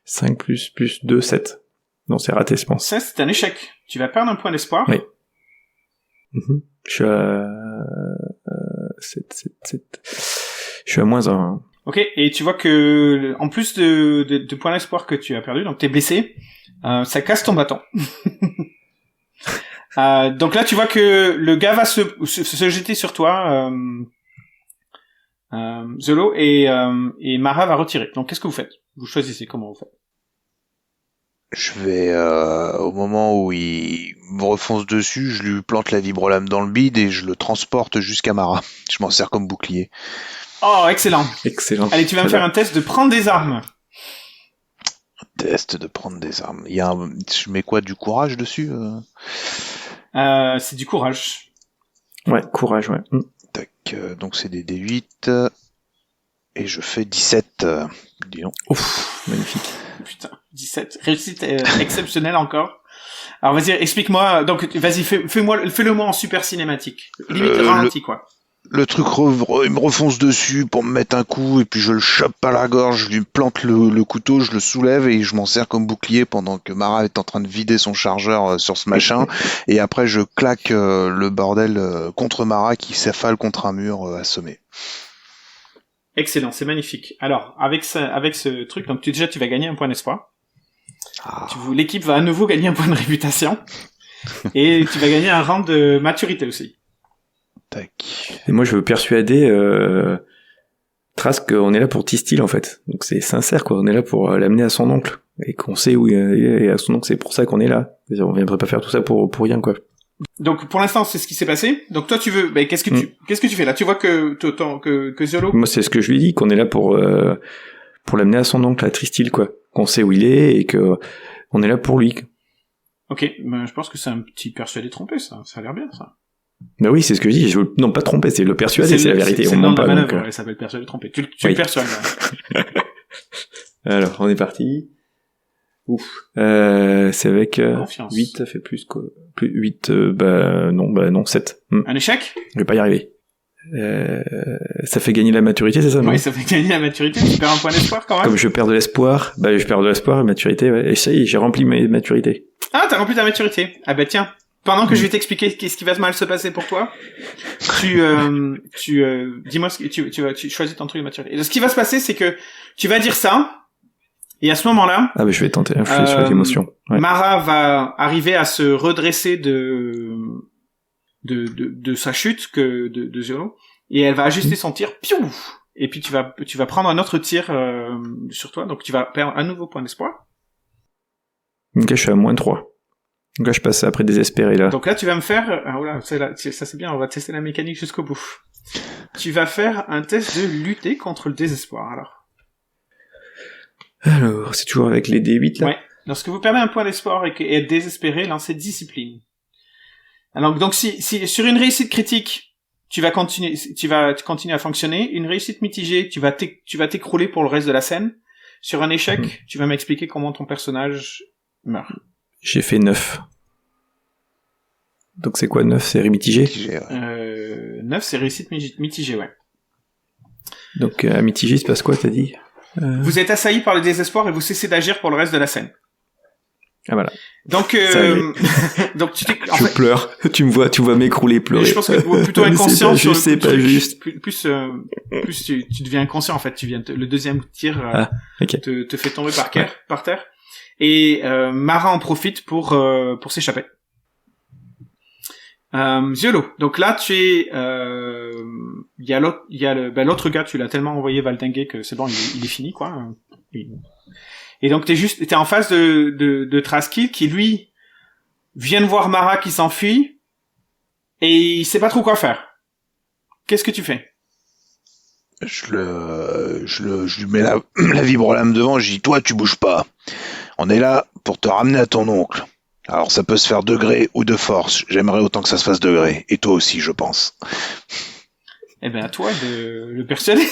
5, plus 2, 7. Non, c'est raté, je pense. Ça, c'est un échec. Tu vas perdre un point d'espoir. Oui. Je suis à 7. Je suis à moins 1. Ok, et tu vois que, en plus de points d'espoir que tu as perdu, donc t'es blessé, ça casse ton bâton. Donc là, tu vois que le gars va se jeter sur toi, Zolo, et Mara va retirer. Donc qu'est-ce que vous faites? Vous choisissez comment vous faites. Je vais, au moment où il me refonce dessus, je lui plante la vibrolame dans le bide et je le transporte jusqu'à Mara. Je m'en sers comme bouclier. Oh, excellent. Excellent. Allez, tu vas me faire un test de prendre des armes. Test de prendre des armes. Je mets quoi, du courage dessus? C'est du courage. Ouais, courage, ouais. Tac, donc c'est des D8. Et je fais 17. Dis donc. Ouf, magnifique. Putain, 17. Réussite exceptionnelle encore. Alors vas-y, explique-moi. Donc vas-y, fais-le moi en super cinématique. Limite ralenti, quoi. Le truc, il me refonce dessus pour me mettre un coup, et puis je le chope à la gorge, je lui plante le couteau, je le soulève, et je m'en sers comme bouclier pendant que Mara est en train de vider son chargeur sur ce machin, et après je claque le bordel contre Mara qui s'affale contre un mur assommé. Excellent, c'est magnifique. Alors, avec ce truc, donc tu vas gagner un point d'espoir. L'équipe va à nouveau gagner un point de réputation. Et tu vas gagner un rang de maturité aussi. Tac. Et moi, je veux persuader Trask qu'on est là pour Tistil, en fait. Donc c'est sincère, quoi. On est là pour l'amener à son oncle. Et qu'on sait où il est à son oncle, c'est pour ça qu'on est là. C'est-à-dire, on viendrait pas faire tout ça pour rien, quoi. Donc pour l'instant c'est ce qui s'est passé. Donc toi tu veux, qu'est-ce que tu fais là? Tu vois que Zolo. Moi c'est ce que je lui dis, qu'on est là pour l'amener à son oncle à Tristil, quoi. Qu'on sait où il est et que on est là pour lui. Ok, je pense que c'est un petit persuadé trompé, ça a l'air bien ça. Ben oui, c'est ce que je dis. Non, pas tromper, c'est le persuader, c'est la vérité. C'est le nom de la manœuvre, elle s'appelle persuadé trompé. Tu le persuades. Alors on est parti. Ouf. C'est avec 8, ça fait plus quoi. Plus 8, non, 7. Un échec? Je vais pas y arriver. Ça fait gagner la maturité, c'est ça? Oui, ça fait gagner la maturité, tu perds un point d'espoir quand même. Comme je perds de l'espoir, je perds de l'espoir et maturité, ouais. Et ça y est, j'ai rempli ma maturité. Ah, t'as rempli ta maturité. Ah tiens, pendant que je vais t'expliquer ce qui va mal se passer pour toi, dis-moi tu choisis ton truc de maturité. Et ce qui va se passer, c'est que tu vas dire ça, et à ce moment-là... je vais tenter d'influer sur l'émotion. Ouais. Mara va arriver à se redresser de sa chute de Zolo, et elle va ajuster son tir, piou! Et puis tu vas prendre un autre tir sur toi, donc tu vas perdre un nouveau point d'espoir. Ok, je suis à moins 3. Donc là, je passe après désespéré, là. Donc là, tu vas me faire... Ah, voilà, ça c'est bien, on va tester la mécanique jusqu'au bout. Tu vas faire un test de lutter contre le désespoir, alors. Alors, c'est toujours avec les D8, là? Ouais. Lorsque vous perdez un point d'espoir et êtes désespéré, lancez discipline. Alors, donc si sur une réussite critique, tu vas continuer à fonctionner. Une réussite mitigée, tu vas t'écrouler pour le reste de la scène. Sur un échec, tu vas m'expliquer comment ton personnage meurt. J'ai fait 9. Donc c'est quoi 9? C'est mitigé? 9, c'est réussite mitigée, ouais. Donc à mitigé, il se passe quoi, t'as dit? Vous êtes assailli par le désespoir et vous cessez d'agir pour le reste de la scène. Ah voilà. Donc, donc je pleure. Tu me vois m'écrouler, pleurer. Je pense que plutôt inconscient. Je sais pas juste. Plus tu deviens inconscient en fait. Le deuxième tir te fait tomber par terre. et Mara en profite pour s'échapper. Ziolo. Donc là, tu es, il y a l'autre gars, tu l'as tellement envoyé valdinguer que c'est bon, il est fini, quoi. Et donc t'es en face de Traskil qui lui vient de voir Mara qui s'enfuit et il sait pas trop quoi faire. Qu'est-ce que tu fais? Je lui mets la vibrolame devant, je dis, toi, tu bouges pas. On est là pour te ramener à ton oncle. Alors, ça peut se faire de gré ou de force. J'aimerais autant que ça se fasse de gré. Et toi aussi, je pense. Eh ben, à toi de le persuader.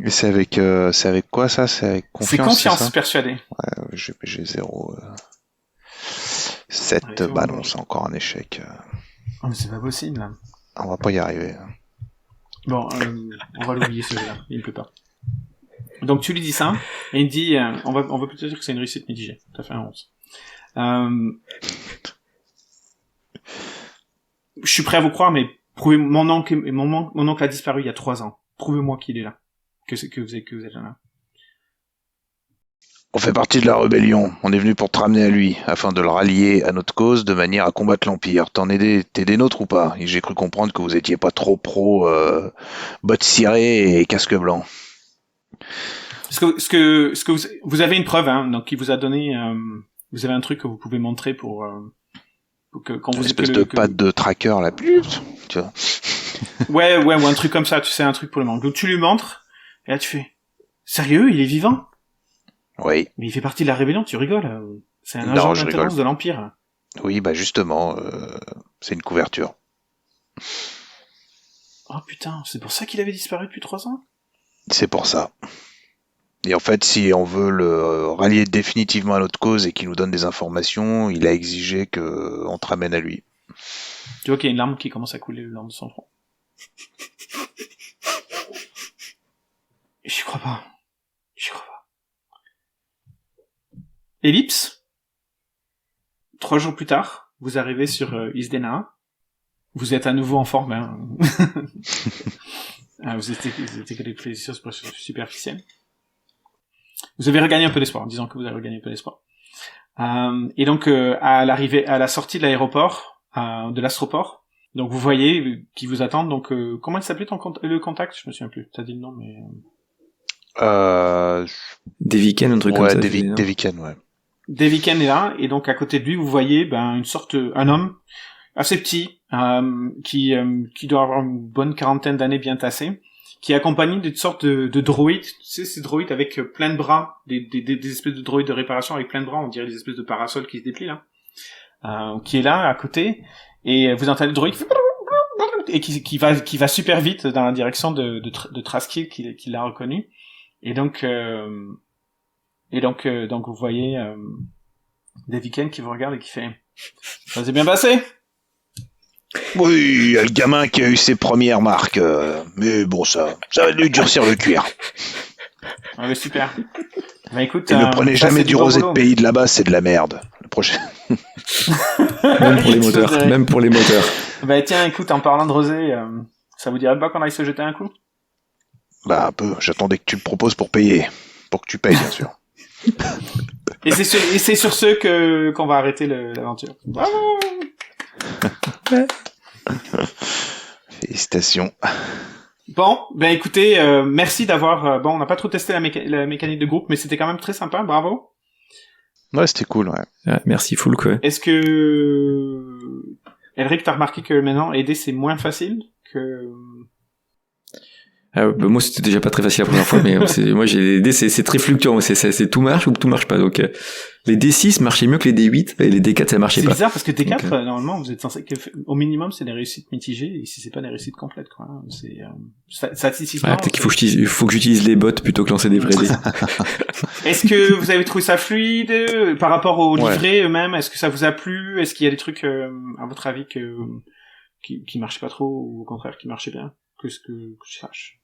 Et c'est avec quoi, ça? C'est avec confiance? C'est confiance, ça persuadé. Ouais, j'ai 0. 7, Ouais, bah non, c'est encore un échec. Oh, mais c'est pas possible, là. On va pas y arriver. Bon, on va l'oublier, celui-là. Il ne peut pas. Donc, tu lui dis ça, et il dit, on va plutôt dire que c'est une réussite mitigée. T'as fait un 11. Je suis prêt à vous croire, mais prouvez, mon oncle a disparu il y a 3 ans. Prouvez-moi qu'il est là. Que vous êtes là. On fait partie de la rébellion. On est venu pour te ramener à lui, afin de le rallier à notre cause de manière à combattre l'Empire. T'es des nôtres ou pas? Et j'ai cru comprendre que vous étiez pas trop pro bottes cirées et casque blanc. Ce que vous avez une preuve, hein, donc il vous a donné, vous avez un truc que vous pouvez montrer pour que quand vous Une espèce de patte de tracker là, tu vois. Ouais, ou un truc comme ça, tu sais, un truc pour le manque. Donc tu lui montres, et là tu fais, sérieux, il est vivant? Oui. Mais il fait partie de la rébellion, tu rigoles. C'est un Non, agent je d'intelligence rigole. de l'Empire. Oui, bah justement, c'est une couverture. Oh putain, c'est pour ça qu'il avait disparu depuis 3 ans? C'est pour ça. Et en fait, si on veut le rallier définitivement à notre cause et qu'il nous donne des informations, il a exigé qu'on te ramène à lui. Tu vois qu'il y a une larme qui commence à couler le long de son front. J'y crois pas. Ellipse. 3 jours plus tard, vous arrivez sur Isdena. Vous êtes à nouveau en forme, hein. Vous étiez que des plaisirs superficiels. Vous avez regagné un peu d'espoir, disons que vous avez regagné un peu d'espoir. Et donc, à la sortie de l'aéroport, de l'astroport, donc vous voyez qui vous attendent. Donc, comment il s'appelait le contact? Je me souviens plus. T'as dit le nom, mais... Deviken, un truc comme ça. Deviken, ouais. Deviken est là, et donc à côté de lui, vous voyez un homme assez petit, qui doit avoir une bonne 40aine d'années bien tassé, qui est accompagné d'une sorte de droïde, tu sais, ces droïdes avec plein de bras, des espèces de droïdes de réparation avec plein de bras, on dirait des espèces de parasols qui se déplient là, qui est là à côté, et vous entendez le droïde et qui va super vite dans la direction de Traskil qui l'a reconnu, et donc vous voyez Deviken qui vous regarde et qui fait « Ça s'est bien passé ?» Oui, il y a le gamin qui a eu ses premières marques, mais bon, ça va lui durcir le cuir. Ah ouais, super. Bah écoute, Et ne prenez ça, jamais c'est du bon rosé de boulot. pays de là-bas, c'est de la merde. Le prochain. Même pour les moteurs. Bah tiens, écoute, en parlant de rosé, ça vous dirait pas qu'on aille se jeter un coup? Bah un peu, j'attendais que tu me proposes pour payer. Pour que tu payes, bien sûr. Et c'est sur ce qu'on va arrêter l'aventure. Bravo. Félicitations. Bon, ben écoutez, merci d'avoir... on n'a pas trop testé la mécanique de groupe, mais c'était quand même très sympa, bravo. Ouais, c'était cool, ouais. Ouais, merci full quoi. Est-ce que... Elric, t'as remarqué que maintenant, aider, c'est moins facile que... Moi c'était déjà pas très facile la première fois, mais moi j'ai les dés, c'est très fluctuant, c'est tout marche ou tout marche pas. Donc les D6 marchaient mieux que les D8 et les D4 ça marchait C'est pas. bizarre parce que D4 Donc, normalement vous êtes censé au minimum c'est des réussites mitigées, et si c'est pas des réussites complètes quoi. C'est statistiquement. Ouais, peut-être qu'il faut que j'utilise les bots plutôt que lancer des vrais dés. Est-ce que vous avez trouvé ça fluide par rapport aux livrets eux-mêmes? Est-ce que ça vous a plu? Est-ce qu'il y a des trucs à votre avis qui marchaient pas trop, ou au contraire qui marchaient bien? Que je sache.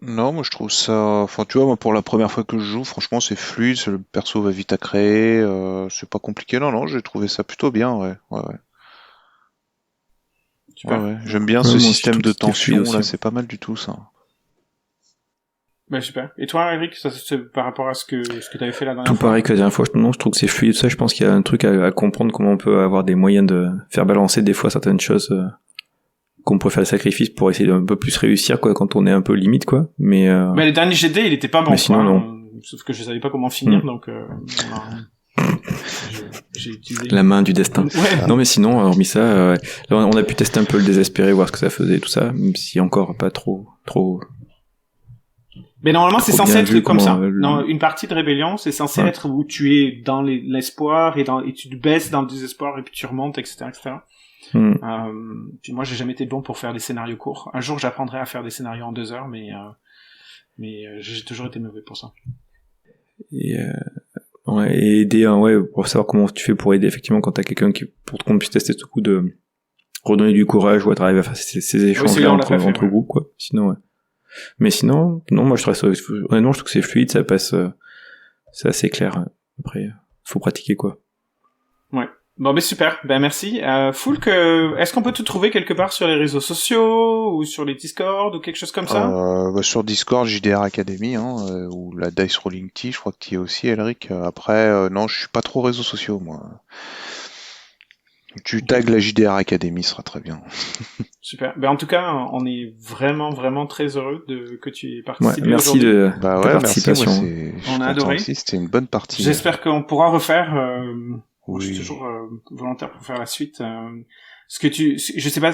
Non, moi je trouve ça... Enfin, tu vois, moi pour la première fois que je joue, franchement, c'est fluide, le perso va vite à créer, c'est pas compliqué. Non, j'ai trouvé ça plutôt bien, ouais. Super. Ouais. J'aime bien Ouais, ce moi aussi, système je de trouve que c'était tension, fluide aussi. là, c'est pas mal du tout, ça. Bah super. Et toi, Eric, ça c'est par rapport à ce que t'avais fait la dernière Tout fois? pareil que la dernière fois, je trouve que c'est fluide, ça, je pense qu'il y a un truc à comprendre, comment on peut avoir des moyens de faire balancer des fois certaines choses, qu'on pourrait faire le sacrifice pour essayer d'un peu plus réussir, quoi, quand on est un peu limite, quoi, mais le dernier GD, il était pas bon, mais sinon, quoi, non. Sauf que je savais pas comment finir, donc, j'ai utilisé la main du destin. Ouais. Non, mais sinon, hormis ça, là, on a pu tester un peu le désespéré, voir ce que ça faisait, tout ça, même si encore pas trop. Mais normalement, c'est Trop censé bien être vu comme ça. comment, Dans une partie de Rébellion, c'est censé être où tu es dans l'espoir et tu te baisses dans le désespoir et puis tu remontes, etc., etc. Puis moi, j'ai jamais été bon pour faire des scénarios courts. Un jour, j'apprendrai à faire des scénarios en 2 heures, mais j'ai toujours été mauvais pour ça. Et aider, pour savoir comment tu fais pour aider, effectivement, quand t'as quelqu'un pour qu'on puisse tester ce coup de redonner du courage ou à travailler à faire ces échanges-là entre groupes, quoi. Sinon, ouais. Mais sinon, non, moi, honnêtement, je trouve que c'est fluide, ça passe, c'est assez clair. Après, faut pratiquer, quoi. Ouais. Bon, ben super. Ben merci. Foulk, est-ce qu'on peut te trouver quelque part sur les réseaux sociaux ou sur les Discord ou quelque chose comme ça? Sur Discord, JDR Academy, ou la Dice Rolling Tea, je crois que tu y es aussi, Elric. Après, non, je suis pas trop réseaux sociaux, moi. Tu tags la JDR Academy, ce sera très bien. Super. Ben en tout cas, on est vraiment vraiment très heureux que tu aies participé merci aujourd'hui. de ta participation. Merci, on a adoré. Aussi, c'était une bonne partie. J'espère qu'on pourra refaire. Oui. Je suis toujours volontaire pour faire la suite. Je sais pas.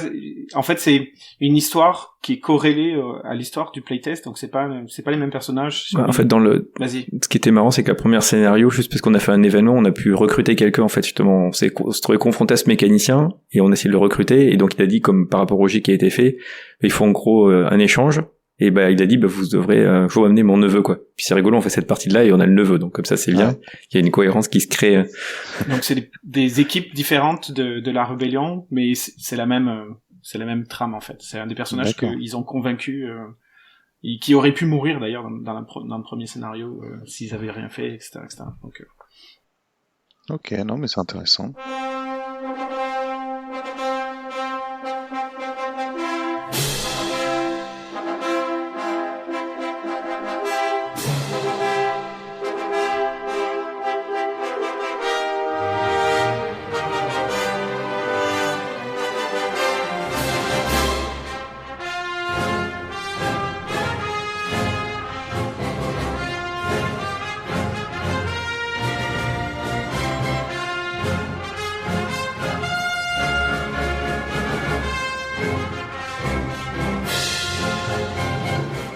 En fait, c'est une histoire qui est corrélée à l'histoire du playtest, donc c'est pas les mêmes personnages. En fait, Vas-y. Ce qui était marrant, c'est que la première scénario, juste parce qu'on a fait un événement, on a pu recruter quelqu'un, en fait, justement, on s'est trouvé confronté à ce mécanicien, et on a essayé de le recruter, et donc il a dit, comme par rapport au jet qui a été fait, il faut en gros un échange, et il a dit, vous devrez vous amener mon neveu, quoi. Puis c'est rigolo, on fait cette partie-là, et on a le neveu, donc comme ça c'est bien, il y a une cohérence qui se crée. Donc c'est des équipes différentes de la rébellion, mais c'est la même trame, en fait. C'est un des personnages qu'ils ont convaincu, qui aurait pu mourir d'ailleurs dans le premier scénario s'ils avaient rien fait, etc., etc. Donc, Ok, non mais c'est intéressant.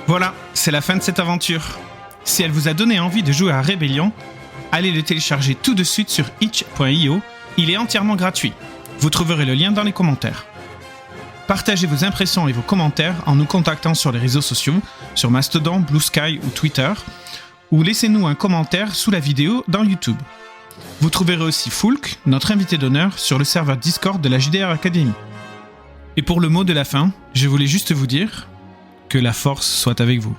Voilà, c'est la fin de cette aventure. Si elle vous a donné envie de jouer à Rébellion, allez le télécharger tout de suite sur itch.io, il est entièrement gratuit. Vous trouverez le lien dans les commentaires. Partagez vos impressions et vos commentaires en nous contactant sur les réseaux sociaux, sur Mastodon, Blue Sky ou Twitter, ou laissez-nous un commentaire sous la vidéo dans YouTube. Vous trouverez aussi Foulk, notre invité d'honneur, sur le serveur Discord de la JDR Academy. Et pour le mot de la fin, je voulais juste vous dire que la force soit avec vous.